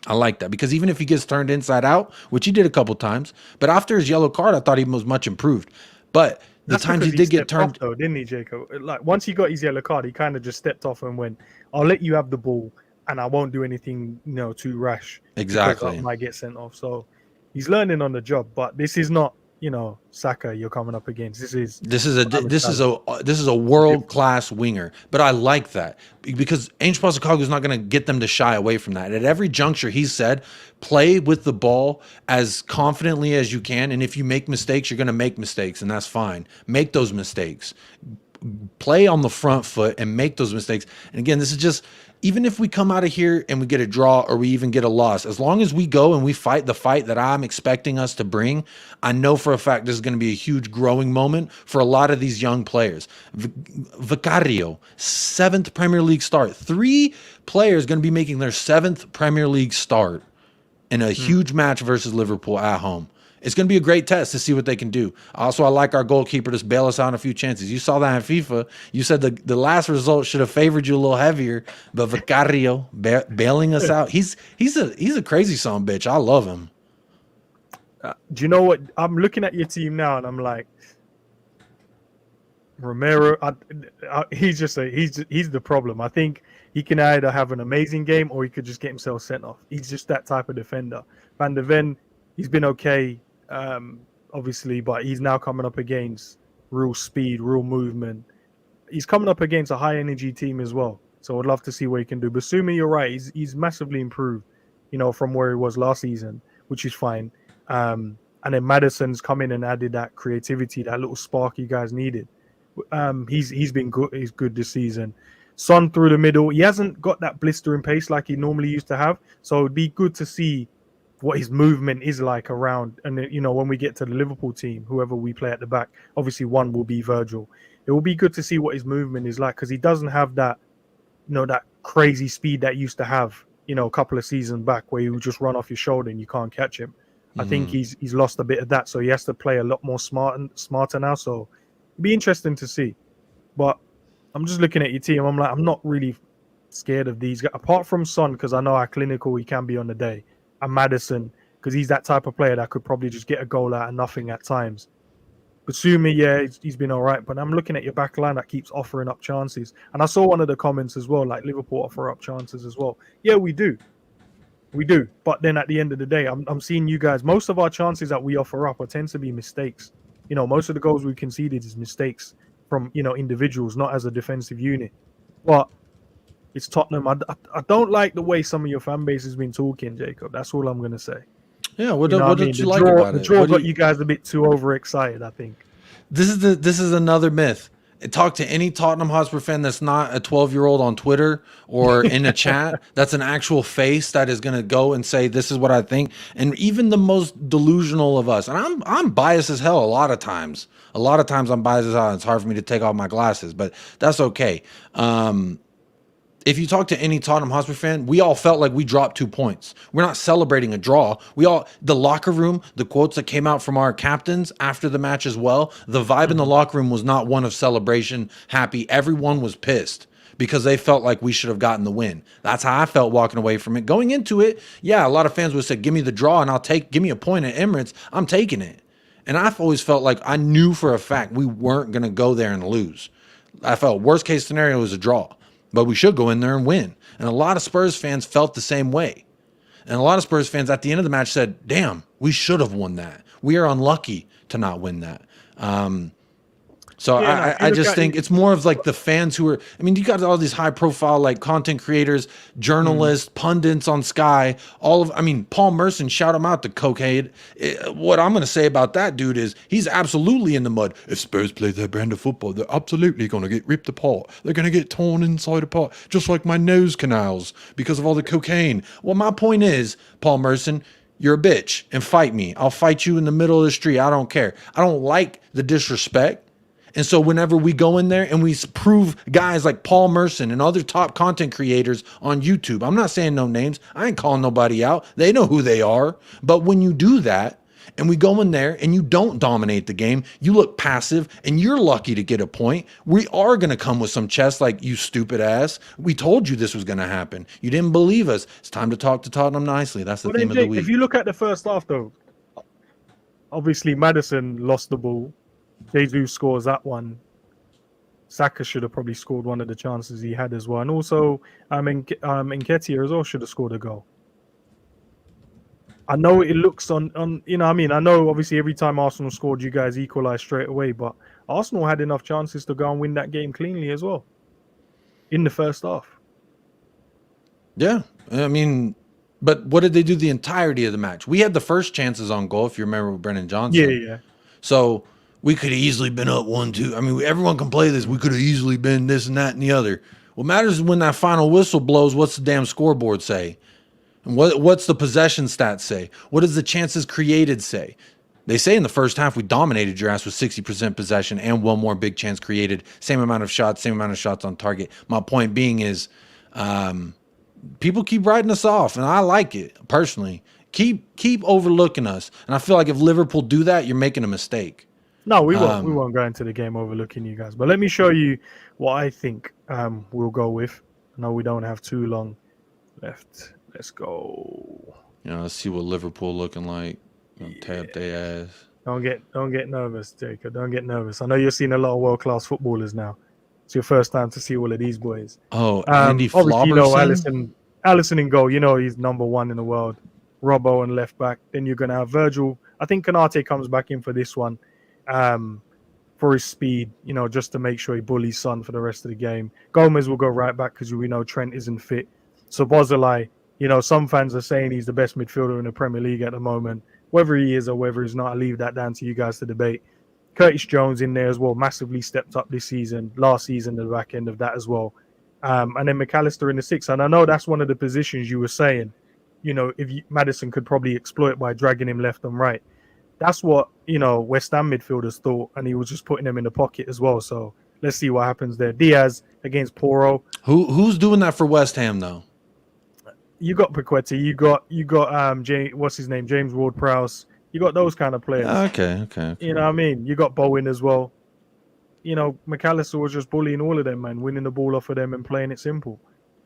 I like that, because even if he gets turned inside out, which he did a couple times, but after his yellow card, I thought he was much improved. But the times he did get turned, though, didn't he, Jacob? Like once he got his yellow card, he kind of just stepped off and went, "I'll let you have the ball, and I won't do anything, too rash. Exactly, I might get sent off." So he's learning on the job. But this is not, Saka you're coming up against. This is a world-class winger. But I like that, because Ange Postecoglou is not going to get them to shy away from that. At every juncture, he said, play with the ball as confidently as you can, and if you make mistakes, you're going to make mistakes, and that's fine. Make those mistakes. Play on the front foot and make those mistakes. And again, this is just, even if we come out of here and we get a draw or we even get a loss, as long as we go and we fight the fight that I'm expecting us to bring, I know for a fact this is going to be a huge growing moment for a lot of these young players. Vicario, 7th Premier League start. 3 players going to be making their 7th Premier League start in a huge match versus Liverpool at home. It's going to be a great test to see what they can do. Also, I like our goalkeeper to bail us out on a few chances. You saw that in FIFA. You said the last result should have favored you a little heavier, but Vicario bailing us out. He's a crazy son of a bitch. I love him. Do you know what? I'm looking at your team now, and I'm like, Romero. He's the problem. I think he can either have an amazing game or he could just get himself sent off. He's just that type of defender. Van der Ven, he's been okay. Obviously, but he's now coming up against real speed, real movement. He's coming up against a high energy team as well. So I'd love to see what he can do. But Basuma, you're right. He's massively improved, from where he was last season, which is fine. And then Maddison's come in and added that creativity, that little spark you guys needed. He's been good. He's good this season. Son through the middle. He hasn't got that blistering pace like he normally used to have. So it'd be good to see what his movement is like around. And, when we get to the Liverpool team, whoever we play at the back, obviously one will be Virgil. It will be good to see what his movement is like because he doesn't have that, that crazy speed that he used to have, a couple of seasons back where he would just run off your shoulder and you can't catch him. I think he's lost a bit of that. So he has to play a lot more smarter now. So it'd be interesting to see. But I'm just looking at your team. I'm like, I'm not really scared of these guys, apart from Son, because I know how clinical he can be on the day. And Maddison, because he's that type of player that could probably just get a goal out of nothing at times. Basuma, yeah, he's been all right. But I'm looking at your back line that keeps offering up chances. And I saw one of the comments as well, like Liverpool offer up chances as well. Yeah, we do. We do. But then at the end of the day, I'm seeing you guys. Most of our chances that we offer up tend to be mistakes. Most of the goals we conceded is mistakes from, individuals, not as a defensive unit. But it's Tottenham. I don't like the way some of your fan base has been talking, Jacob. That's all I'm going to say. Yeah, what did you like about it? The draw got you guys a bit too overexcited, I think. This is another myth. Talk to any Tottenham Hotspur fan that's not a 12-year-old on Twitter or in a chat. That's an actual face that is going to go and say, this is what I think. And even the most delusional of us, and I'm biased as hell a lot of times. A lot of times I'm biased as hell. It's hard for me to take off my glasses, but that's okay. If you talk to any Tottenham Hotspur fan, we all felt like we dropped 2 points. We're not celebrating a draw. The locker room, the quotes that came out from our captains after the match as well, the vibe in the locker room was not one of celebration, happy. Everyone was pissed because they felt like we should have gotten the win. That's how I felt walking away from it. Going into it, yeah, a lot of fans would have said, give me the draw and give me a point at Emirates. I'm taking it. And I've always felt like I knew for a fact we weren't going to go there and lose. I felt worst case scenario was a draw. But we should go in there and win. And a lot of Spurs fans felt the same way. And a lot of Spurs fans at the end of the match said, damn, we should have won that. We are unlucky to not win that. I just think it's more of like the fans who are, you got all these high profile, like content creators, journalists, pundits on Sky, Paul Merson, shout him out, the cokehead. What I'm going to say about that dude is he's absolutely in the mud. If Spurs play their brand of football, they're absolutely going to get ripped apart. They're going to get torn inside apart, just like my nose canals because of all the cocaine. Well, my point is, Paul Merson, you're a bitch and fight me. I'll fight you in the middle of the street. I don't care. I don't like the disrespect. And so whenever we go in there and we prove guys like Paul Merson and other top content creators on YouTube, I'm not saying no names. I ain't calling nobody out. They know who they are. But when you do that and we go in there and you don't dominate the game, you look passive and you're lucky to get a point, we are going to come with some chest like, you stupid ass. We told you this was going to happen. You didn't believe us. It's time to talk to Tottenham nicely. That's the theme of the week. If you look at the first half, though, obviously Maddison lost the ball. Jesus scores that one. Saka should have probably scored one of the chances he had as well. And also, Nketiah as well should have scored a goal. I know it looks I know obviously every time Arsenal scored, you guys equalised straight away, but Arsenal had enough chances to go and win that game cleanly as well in the first half. Yeah, but what did they do the entirety of the match? We had the first chances on goal, if you remember, with Brennan Johnson. Yeah. So we could have easily been up 1-2. Everyone can play this. We could have easily been this and that and the other. What matters is when that final whistle blows, what's the damn scoreboard say? And what's the possession stats say? What does the chances created say? They say in the first half we dominated your ass with 60% possession and one more big chance created. Same amount of shots on target. My point being is people keep writing us off, and I like it personally. Keep overlooking us. And I feel like if Liverpool do that, you're making a mistake. No, we won't. We won't go into the game overlooking you guys. But let me show you what I think we'll go with. No, we don't have too long left. Let's go. Let's see what Liverpool looking like. Tap their ass. Don't get nervous, Jacob. Don't get nervous. I know you're seeing a lot of world-class footballers now. It's your first time to see all of these boys. Oh, Andy obviously, you know Flobberson? Alisson in goal. You know he's number one in the world. Robbo and left back. Then you're gonna have Virgil. I think Kanate comes back in for this one, for his speed. Just to make sure he bullies Son for the rest of the game. Gomez will go right back because we know Trent isn't fit. So Bozolai, some fans are saying he's the best midfielder in the Premier League at the moment. Whether he is or whether he's not, I leave that down to you guys to debate. Curtis Jones in there as well, massively stepped up this season. Last season, the back end of that as well. And then McAllister in the 6. And I know that's one of the positions you were saying, Maddison could probably exploit by dragging him left and right. That's what, West Ham midfielders thought, and he was just putting them in the pocket as well. So let's see what happens there. Diaz against Porro. Who's doing that for West Ham, though? You got Paqueta, you got what's his name, James Ward-Prowse. You got those kind of players. Okay. You know what I mean? You got Bowen as well. McAllister was just bullying all of them, man, winning the ball off of them and playing it simple.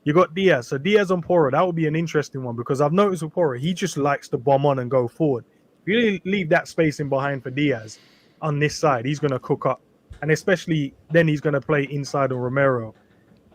You got Diaz. So Diaz on Porro, that would be an interesting one because I've noticed with Porro, he just likes to bomb on and go forward. If you leave that space in behind for Diaz on this side, he's going to cook up. And especially then he's going to play inside on Romero.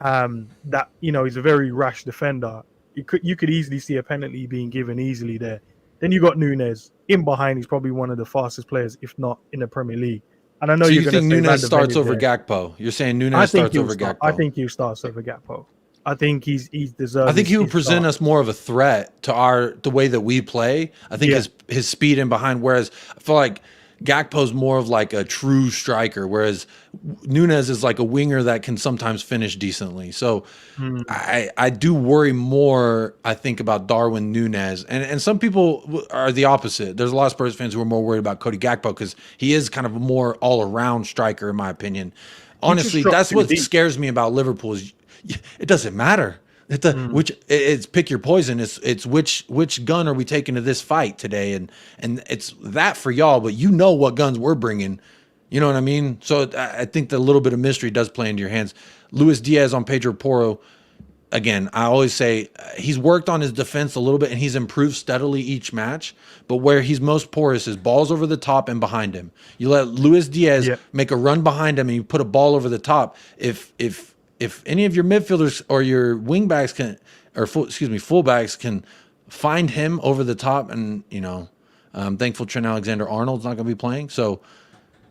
He's a very rash defender. You could easily see a penalty being given easily there. Then you got Nunes in behind. He's probably one of the fastest players, if not in the Premier League. And I know you think Nunes starts over Gakpo. You're saying Nunes starts over Gakpo. I think he starts over Gakpo. I think he's deserved. I think he would present us more of a threat to the way that we play. I think his speed in behind. Whereas I feel like Gakpo's more of like a true striker, whereas Nunes is like a winger that can sometimes finish decently. So I do worry more, I think, about Darwin Nunes. And some people are the opposite. There's a lot of Spurs fans who are more worried about Cody Gakpo because he is kind of a more all-around striker, in my opinion. Honestly, that's what scares me about Liverpool is it doesn't matter. It's pick your poison. It's which gun are we taking to this fight today, and it's that for y'all. But you know what guns we're bringing. You know what I mean? So I think the little bit of mystery does play into your hands. Luis Diaz on Pedro Porro. Again, I always say he's worked on his defense a little bit, and he's improved steadily each match. But where he's most porous is balls over the top and behind him. You let Luis Diaz make a run behind him, and you put a ball over the top. If any of your midfielders or your wingbacks fullbacks can find him over the top, and I'm thankful Trent Alexander-Arnold's not going to be playing. So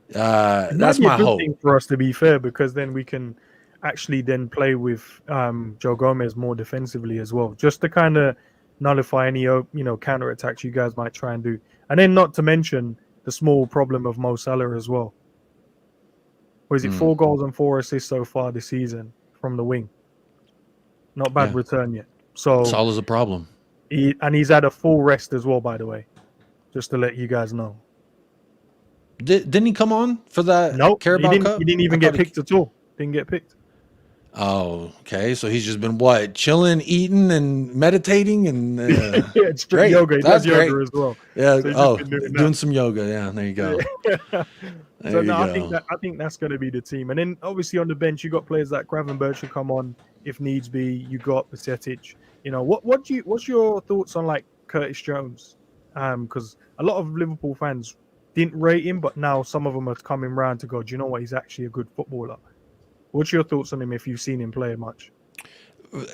that's my hope for us, to be fair, because then we can actually then play with Joe Gomez more defensively as well, just to kind of nullify any counter attacks you guys might try and do, and then not to mention the small problem of Mo Salah as well. Or is it 4 goals and 4 assists so far this season from the wing? Not bad return yet. So Salah's a problem. He's had a full rest as well, by the way, just to let you guys know. Didn't he come on for that? Nope, Carabao Cup? He didn't even get picked at all. Didn't get picked. Oh, okay. So he's just been chilling, eating, and meditating, and it's great yoga. He does yoga as well. Yeah. So doing some yoga. Yeah. There you go. I think that's going to be the team. And then obviously on the bench you got players like Gravenberch who come on if needs be. You got Pacetic. What's your thoughts on like Curtis Jones? Because a lot of Liverpool fans didn't rate him, but now some of them are coming round to go, do you know what? He's actually a good footballer. What's your thoughts on him if you've seen him play much?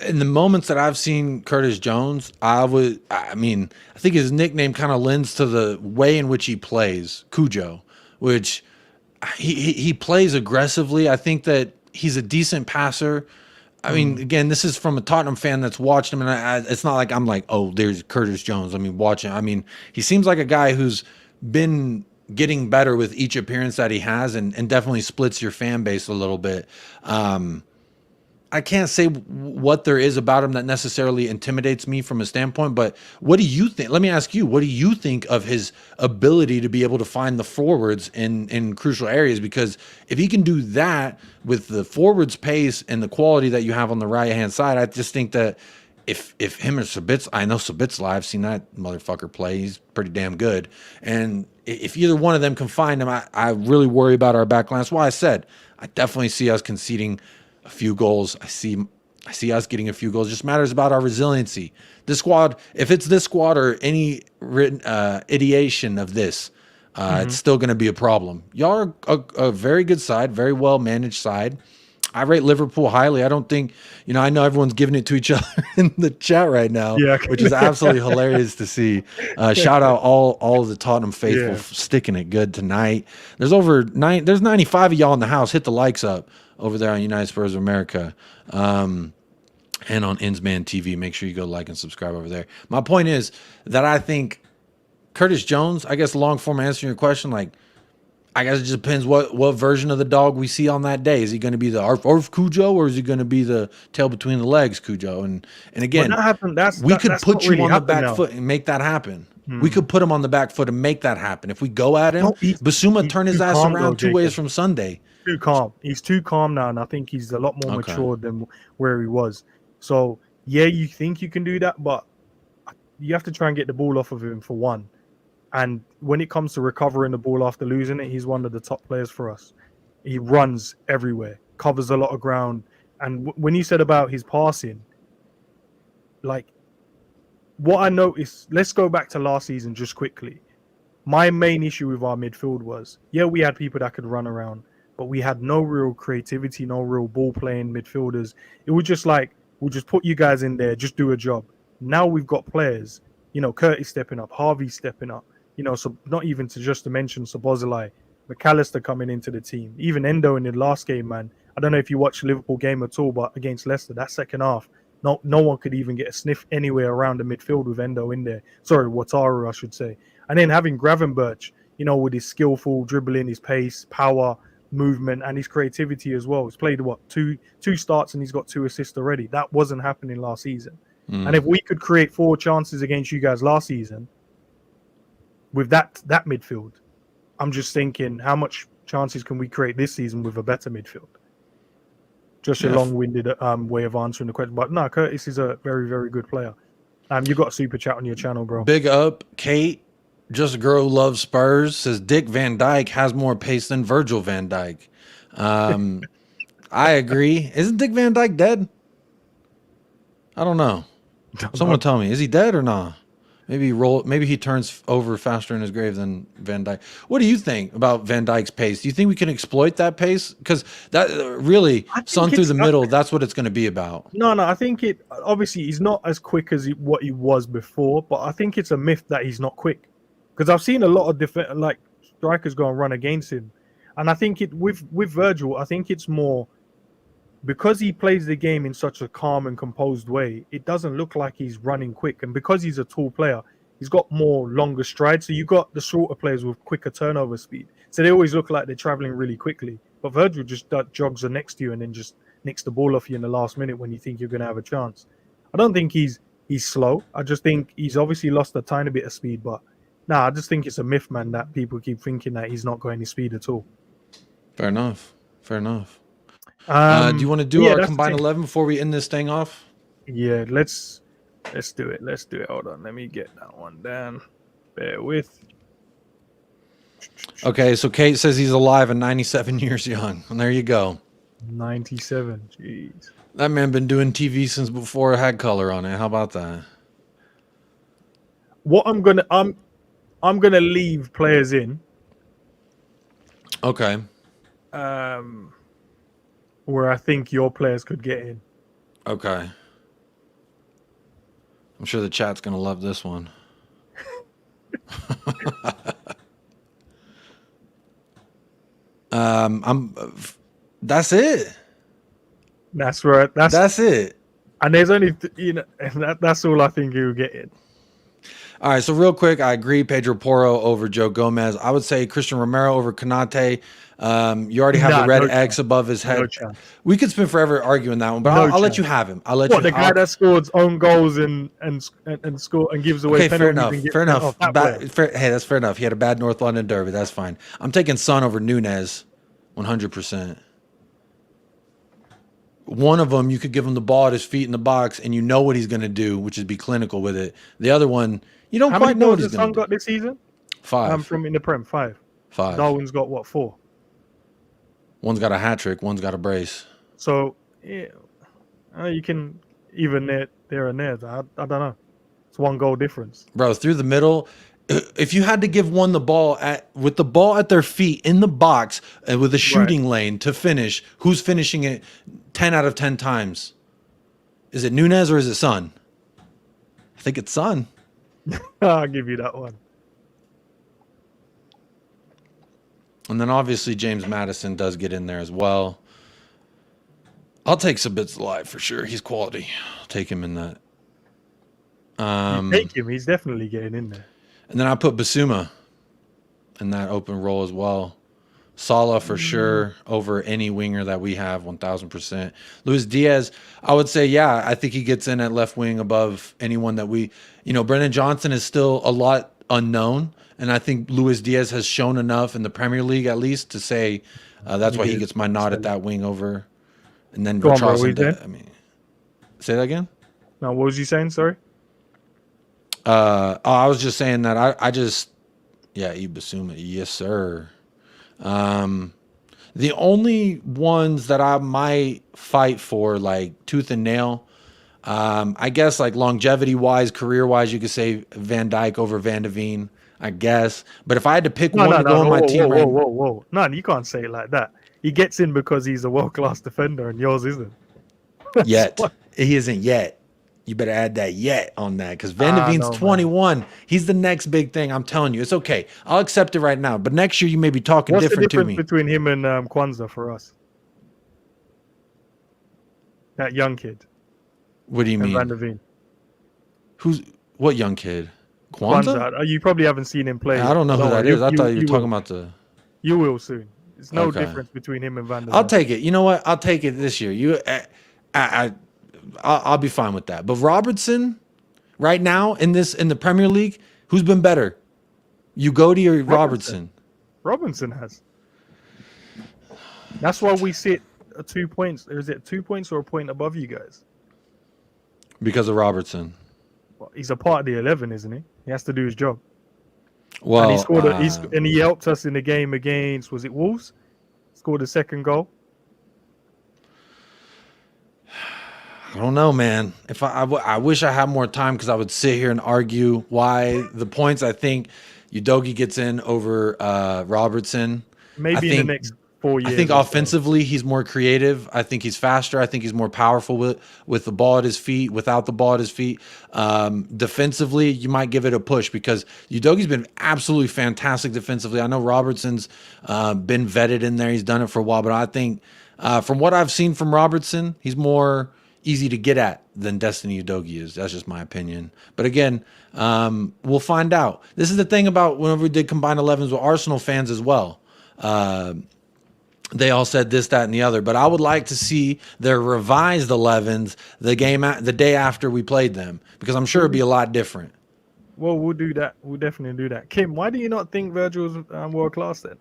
In the moments that I've seen Curtis Jones, I think his nickname kind of lends to the way in which he plays, Cujo, which he plays aggressively. I think that he's a decent passer. I mean, again, this is from a Tottenham fan that's watched him, and it's not like I'm like, oh, there's Curtis Jones. Watching. I mean, he seems like a guy who's been getting better with each appearance that he has, and definitely splits your fan base a little bit. I can't say what there is about him that necessarily intimidates me from a standpoint, but what do you think? Let me ask you, what do you think of his ability to be able to find the forwards in crucial areas? Because if he can do that with the forwards pace and the quality that you have on the right-hand side, I just think that if him or Sabitz, I know Sabitz I've seen that motherfucker play. He's pretty damn good. And if either one of them can find him, I really worry about our back line. That's why I said I definitely see us conceding a few goals. I see us getting a few goals. It just matters about our resiliency. This squad, if it's this squad or any ideation of this, it's still going to be a problem. Y'all are a very good side, very well managed side. I rate Liverpool highly. I don't think, I know everyone's giving it to each other in the chat right now, which is absolutely hilarious to see. Shout out all of the Tottenham faithful sticking it good tonight. There's there's 95 of y'all in the house. Hit the likes up over there on United Spurs of America. And on Insman TV. Make sure you go like and subscribe over there. My point is that I think Curtis Jones, I guess long form answering your question, I guess it just depends what version of the dog we see on that day. Is he going to be the Arf Cujo, or is he going to be the tail between the legs Cujo? And again, we could put you on the back foot and make that happen. We could put him on the back foot and make that happen. If we go at him, Basuma turn his ass around two ways from Sunday. Too calm. He's too calm now, and I think he's a lot more mature than where he was. So, yeah, you think you can do that, but you have to try and get the ball off of him for one. And when it comes to recovering the ball after losing it, he's one of the top players for us. He runs everywhere, covers a lot of ground. And when you said about his passing, what I noticed, let's go back to last season just quickly. My main issue with our midfield was, we had people that could run around, but we had no real creativity, no real ball playing midfielders. It was just we'll just put you guys in there, just do a job. Now we've got players, Curtis stepping up, Harvey stepping up, so not even to mention Szoboszlai, McAllister coming into the team, even Endo in the last game, man. I don't know if you watched the Liverpool game at all, but against Leicester, that second half, no one could even get a sniff anywhere around the midfield with Endo in there. Sorry, Wataru, I should say. And then having Gravenberch, with his skillful dribbling, his pace, power, movement, and his creativity as well. He's played two starts and he's got 2 assists already. That wasn't happening last season. And if we could create 4 chances against you guys last season with that midfield, I'm just thinking, how much chances can we create this season with a better midfield? Just a long-winded way of answering the question. But no, Curtis is a very, very good player. You got a super chat on your channel, bro. Big up, Kate. Just a girl who loves Spurs says Dick Van Dyke has more pace than Virgil van Dijk. I agree. Isn't Dick Van Dyke dead? I don't know. Someone tell me, is he dead or not? Maybe he turns over faster in his grave than Van Dijk. What do you think about Van Dijk's pace? Do you think we can exploit that pace? Because that really, sun through the middle, that's what it's going to be about. No, I think obviously he's not as quick as what he was before, but I think it's a myth that he's not quick. Because I've seen a lot of strikers go and run against him. And I think with Virgil, I think it's more because he plays the game in such a calm and composed way, it doesn't look like he's running quick. And because he's a tall player, he's got more longer strides. So you got the shorter players with quicker turnover speed. So they always look like they're traveling really quickly. But Virgil just jogs next to you and then just nicks the ball off you in the last minute when you think you're going to have a chance. I don't think he's slow. I just think he's obviously lost a tiny bit of speed. But I just think it's a myth, man, that people keep thinking that he's not got any speed at all. Fair enough. Do you want to do our combined 11 before we end this thing off? Yeah, let's do it. Hold on, let me get that one down. Bear with. Okay, so Kate says he's alive and 97 years young. And there you go. 97. Jeez. That man been doing TV since before it had color on it. How about that? What I'm gonna leave players in. Okay. Where I think your players could get in. Okay. I'm sure the chat's going to love this one. That's it. That's right. That's it. And there's only, that's all I think you will get in. All right, so real quick, I agree. Pedro Porro over Joe Gomez. I would say Christian Romero over Konate. You already have the red X above his head. We could spend forever arguing that one, but I'll let you have him. The guy that scores own goals and score and gives away penalties. Fair enough. Hey, that's fair enough. He had a bad North London derby. That's fine. I'm taking Son over Nunez, 100%. one of them, you could give him the ball at his feet in the box, and you know what he's going to do, which is be clinical with it. The other one, you don't quite know what he's going to do. How many goals has Son got this season? 5. From in the Prem, 5. 5. Darwin's got what, 4? One's got a hat trick. One's got a brace. So yeah, you can even there and there. I don't know. It's 1 goal difference, bro. Through the middle. If you had to give one the ball with the ball at their feet in the box and with a shooting lane to finish, who's finishing it 10 out of 10 times? Is it Nunez or is it Son? I think it's Son. I'll give you that one. And then obviously James Maddison does get in there as well. I'll take Sabitz live for sure. He's quality. I'll take him in that. You take him. He's definitely getting in there. And then I put Basuma in that open role as well. Salah for sure over any winger that we have, 1,000%. Luis Diaz, I would say, yeah, I think he gets in at left wing above anyone that we, Brennan Johnson is still a lot unknown. And I think Luis Diaz has shown enough in the Premier League at least to say that's why he gets my nod at that wing over. And then Richarlison, say that again? No, what was you saying? Sorry. I was just saying that Basuma, yes sir. The only ones that I might fight for, like tooth and nail, I guess like longevity wise, career wise, you could say Van Dijk over Van de Ven, I guess. But if I had to pick one to go on my team, whoa, no, you can't say it like that. He gets in because he's a world class defender, and yours isn't. Yet he isn't yet. You better add that yet on that because Van de Ven's 21. Man. He's the next big thing. I'm telling you, it's okay. I'll accept it right now. But next year, you may be talking different to me. What's the difference between him and Kwanzaa for us? That young kid. What do you mean? Van de Ven. What young kid? Kwanzaa? You probably haven't seen him play. I don't know who that is. I thought you were talking about the. You will soon. There's no difference between him and Van de Ven. I'll take it. You know what? I'll take it this year. I'll be fine with that. But Robertson, right now in the Premier League, who's been better? Ugoti or Robertson? Robinson has. That's why we sit 2 points. Is it 2 points or a point above you guys? Because of Robertson. Well, he's a part of the 11, isn't he? He has to do his job. Well, and he scored. And he helped us in the game against. Was it Wolves? Scored a second goal. I don't know, man. If I wish I had more time because I would sit here and argue why the points I think Udogie gets in over Robertson. Maybe in the next 4 years. I think offensively he's more creative. I think he's faster. I think he's more powerful with the ball at his feet, without the ball at his feet. Defensively, you might give it a push because Udogie's been absolutely fantastic defensively. I know Robertson's been vetted in there. He's done it for a while, but I think from what I've seen from Robertson, he's more easy to get at than Destiny Udogie is. That's just my opinion. But again, we'll find out. This is the thing about whenever we did combined 11s with Arsenal fans as well. They all said this, that, and the other. But I would like to see their revised 11s the day after we played them because I'm sure it'd be a lot different. Well, we'll do that. We'll definitely do that. Kim, why do you not think Virgil's world class then?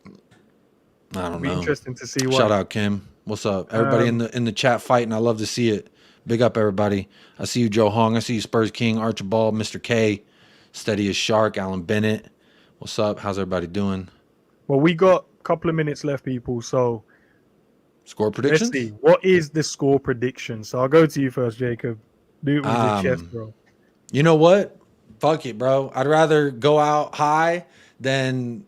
I don't know. It'll be interesting to see why. Shout out, Kim. What's up? Everybody in the chat fighting. I love to see it. Big up, everybody. I see you, Joe Hong. I see you, Spurs King, Archibald, Mr. K, Steady as Shark, Alan Bennett. What's up? How's everybody doing? Well, we got a couple of minutes left, people. So, score predictions? Let's see. What is the score prediction? So, I'll go to you first, Jacob. Do it with your chest, bro. You know what? Fuck it, bro. I'd rather go out high than,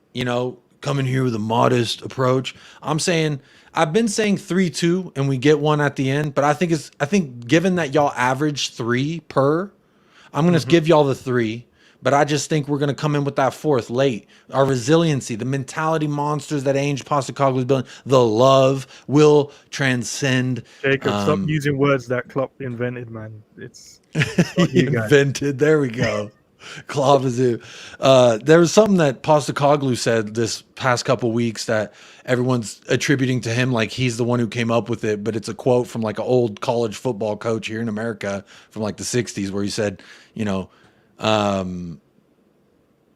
come in here with a modest approach. I've been saying 3-2 and we get one at the end, but I think given that y'all average 3 per, I'm going to give y'all the 3, but I just think we're going to come in with that 4th late. Our resiliency, the mentality monsters that Ange Postecoglou is building, the love will transcend. Jacob, stop using words that Klopp invented, man. It's not you guys. Invented. There we go. Clavazoo. There was something that Postecoglou said this past couple weeks that everyone's attributing to him like he's the one who came up with it, but it's a quote from like an old college football coach here in America from like the 60s where he said,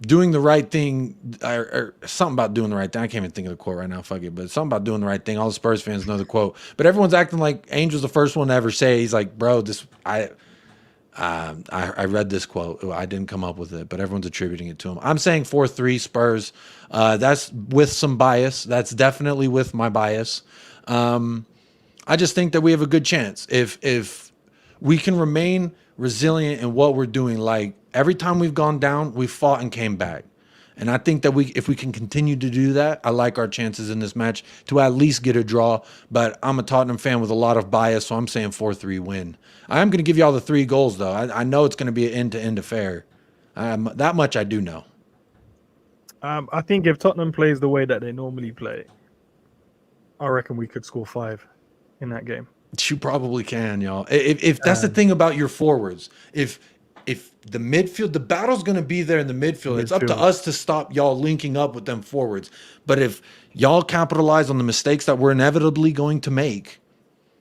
doing the right thing, or something about doing the right thing. I can't even think of the quote right now. Fuck it, but something about doing the right thing. All the Spurs fans know the quote, but everyone's acting like Ange was the first one to ever say. He's like, bro, I read this quote. I didn't come up with it, but everyone's attributing it to him. I'm saying 4-3 Spurs. That's with some bias. That's definitely with my bias. I just think that we have a good chance if we can remain resilient in what we're doing. Like every time we've gone down, we fought and came back. And I think that if we can continue to do that, I like our chances in this match to at least get a draw. But I'm a Tottenham fan with a lot of bias, so I'm saying 4-3 win. I am going to give you all the 3 goals, though. I know it's going to be an end-to-end affair. That much I do know. I think if Tottenham plays the way that they normally play, I reckon we could score 5 in that game. You probably can, y'all. If that's the thing about your forwards, if the midfield, the battle's going to be there in the midfield. It's up to us to stop y'all linking up with them forwards. But if y'all capitalize on the mistakes that we're inevitably going to make,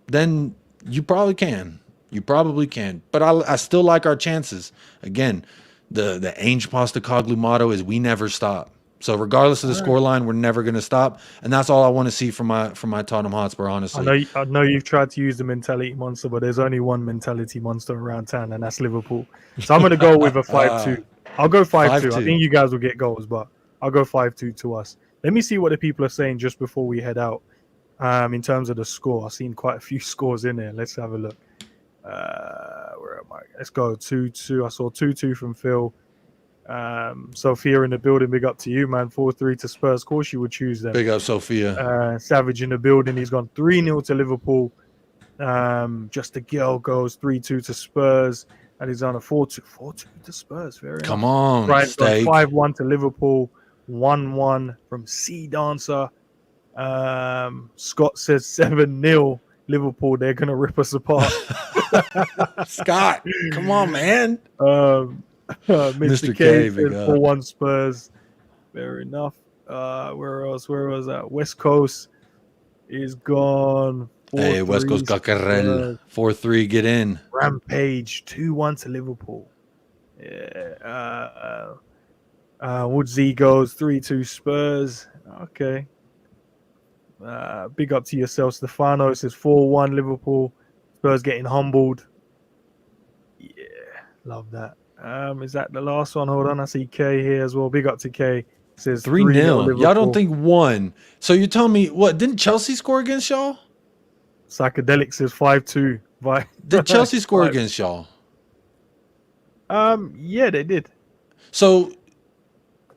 then you probably can. You probably can. But I still like our chances. Again, the Ange Postecoglou motto is we never stop. So regardless of the scoreline, we're never going to stop, and that's all I want to see from my Tottenham Hotspur. Honestly, I know you've tried to use the mentality monster, but there's only one mentality monster around town, and that's Liverpool. So I'm going to go with a 5-2. I'll go 5-2. I think you guys will get goals, but I'll go 5-2 to us. Let me see what the people are saying just before we head out. In terms of the score, I've seen quite a few scores in there. Let's have a look. Where am I? Let's go 2-2. I saw 2-2 from Phil. Sophia in the building, big up to you, man. 4-3 to Spurs. Of course you would choose them. Big up, Sophia. Savage in the building. He's gone 3-0 to Liverpool. Just a girl goes 3-2 to Spurs. And he's on a 4-2 to Spurs. Very nice. Come on, right, 5-1 to Liverpool. 1-1 from Sea Dancer. Scott says 7-0 Liverpool. They're going to rip us apart. Scott, come on, man. Mr. K says 4-1 Spurs. Fair enough. Where else? Where was that? West Coast is gone. Hey, West Coast Cacarel. 4-3, get in. Rampage 2-1 to Liverpool. Yeah. Woodsy goes 3-2 Spurs. Okay. Big up to yourself, Stefano. It says 4-1 Liverpool. Spurs getting humbled. Yeah, love that. Is that the last one? Hold on, I see K here as well. Big up to K. It says 3-0. Y'all don't think 1. So you're telling me what? Didn't Chelsea score against y'all? Psychedelic says 5-2. Did Chelsea score against y'all? Yeah, they did. So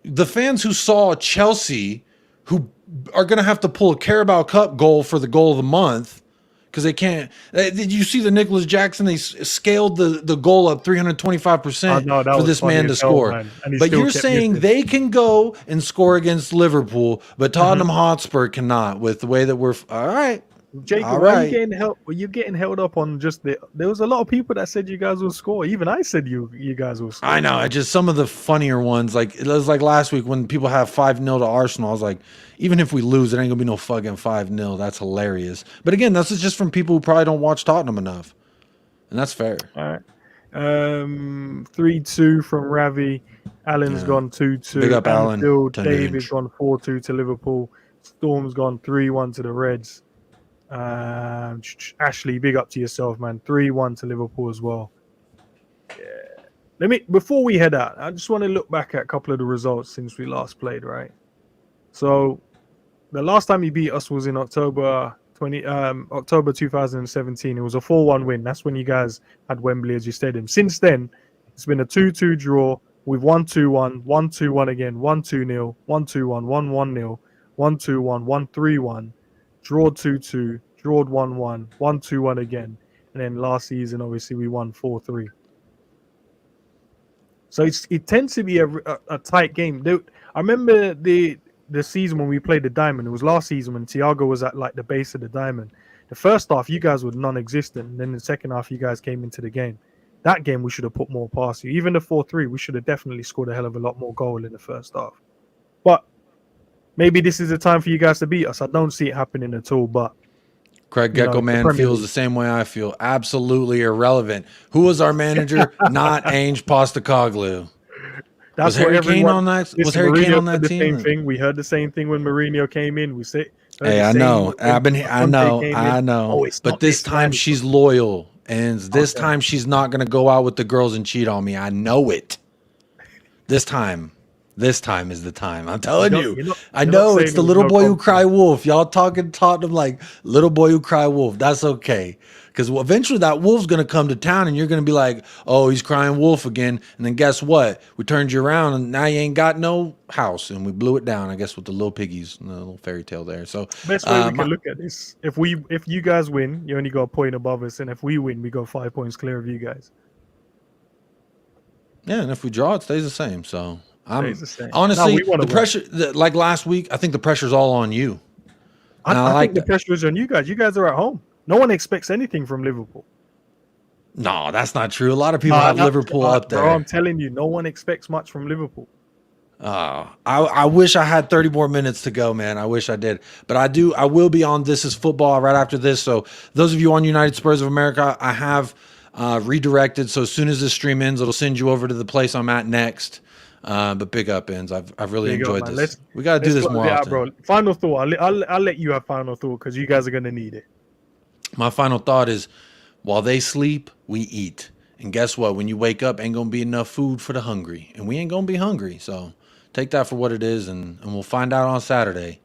the fans who saw Chelsea, who are going to have to pull a Carabao Cup goal for the goal of the month, because they can't. Did you see the Nicholas Jackson? They scaled the goal up 325% for this man to score. But you're saying they can go and score against Liverpool, but Tottenham Hotspur cannot with the way that we're. All right. Jacob, all why right. are you getting held? Were you getting held up on just the? There was a lot of people that said you guys will score. Even I said you guys will score. I know. I just some of the funnier ones, like it was like last week when people have 5-0 to Arsenal. I was like, even if we lose, it ain't gonna be no fucking 5-0. That's hilarious. But again, that's just from people who probably don't watch Tottenham enough, and that's fair. All right. 3-2 from Ravi. Alan's gone 2-2. Big up, Alan. David's gone 4-2 to Liverpool. Storm's gone 3-1 to the Reds. Ashley, big up to yourself, man. 3-1 to Liverpool as well. Yeah. Before we head out, I just want to look back at a couple of the results since we last played, right? So the last time you beat us was in October 2017. It was a 4-1 win. That's when you guys had Wembley as your stadium. Since then, it's been a 2-2 draw. We've won 2-1, 1-2-1 again, 1-2-0, 1-2-1, 1-1-0, 1-2-1, 1-3-1. Drawed 2-2, drawed 1-1, 1-2-1 again, and then last season, obviously, we won 4-3. So it tends to be a tight game. I remember the season when we played the Diamond. It was last season when Thiago was at like the base of the Diamond. The first half, you guys were non-existent, and then the second half, you guys came into the game. That game, we should have put more past you. Even the 4-3, we should have definitely scored a hell of a lot more goal in the first half. But maybe this is the time for you guys to beat us. I don't see it happening at all, but Craig Gecko man feels the same way I feel. Absolutely irrelevant. Who was our manager? Not Ange Postecoglou. That's Was Harry what Kane everyone. on that? Was Listen, Harry Kane Mourinho on said that the team? same thing. We heard the same thing when Mourinho came in. We say, Hey, I know. I I know. Oh, it's But not this this man. time she's loyal, and this Okay. time she's not gonna go out with the girls and cheat on me. I know it. This time is the time. I'm telling you. I know it's the little boy who cry wolf. Y'all talking Tottenham like little boy who cry wolf. That's okay. Because eventually that wolf's going to come to town and you're going to be like, oh, he's crying wolf again. And then guess what? We turned you around and now you ain't got no house. And we blew it down, I guess, with the little piggies and the little fairy tale there. So best way we can look at this. If you guys win, you only got a point above us. And if we win, we go 5 points clear of you guys. Yeah, and if we draw, it stays the same. So honestly, No, the pressure, like last week, I think the pressure's all on you. I think the pressure is on you guys. You guys are at home. No one expects anything from Liverpool. No, that's not true. A lot of people have Liverpool up there. Bro, I'm telling you, no one expects much from Liverpool. I wish I had 30 more minutes to go, man. I wish I did. But I will be on This Is Football right after this. So those of you on United Spurs of America, I have redirected. So as soon as this stream ends, it'll send you over to the place I'm at next. But big up, Ends. I've really enjoyed this. We got to do this more often. Bro. Final thought. I'll let you have final thought because you guys are going to need it. My final thought is, while they sleep, we eat. And guess what? When you wake up, ain't going to be enough food for the hungry. And we ain't going to be hungry. So take that for what it is, and we'll find out on Saturday.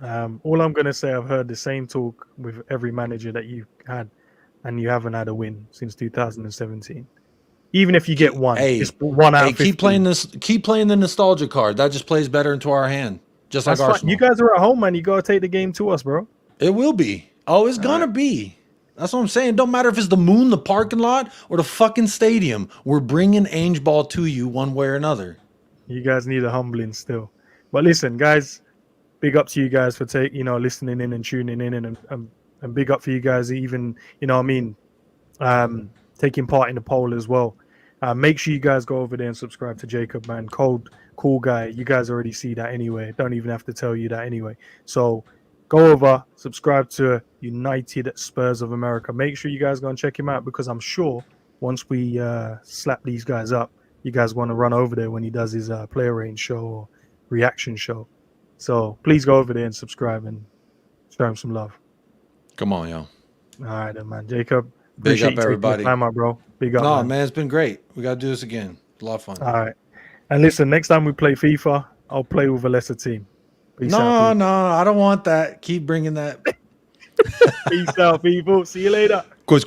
All I'm going to say, I've heard the same talk with every manager that you've had, and you haven't had a win since 2017. Even if you get one, it's 1 out of 15. Keep playing the nostalgia card. That just plays better into our hand. Just like Arsenal. You guys are at home, man. You got to take the game to us, bro. It will be. Oh, it's going to be. That's what I'm saying. Don't matter if it's the moon, the parking lot, or the fucking stadium. We're bringing Ange ball to you one way or another. You guys need a humbling still. But listen, guys, big up to you guys for listening in and tuning in, and big up for you guys even, taking part in the poll as well. Make sure you guys go over there and subscribe to Jacob, man. Cool guy. You guys already see that anyway. Don't even have to tell you that anyway. So go over, subscribe to United Spurs of America. Make sure you guys go and check him out because I'm sure once we slap these guys up, you guys want to run over there when he does his player range show or reaction show. So please go over there and subscribe and show him some love. Come on, yo. All right, then, man. Jacob. Big up, everybody. Time out, bro. Big up. Man, it's been great. We got to do this again. It's a lot of fun. All right. And listen, next time we play FIFA, I'll play with a lesser team. Peace out, no, I don't want that. Keep bringing that. Peace out, people. See you later. Cool.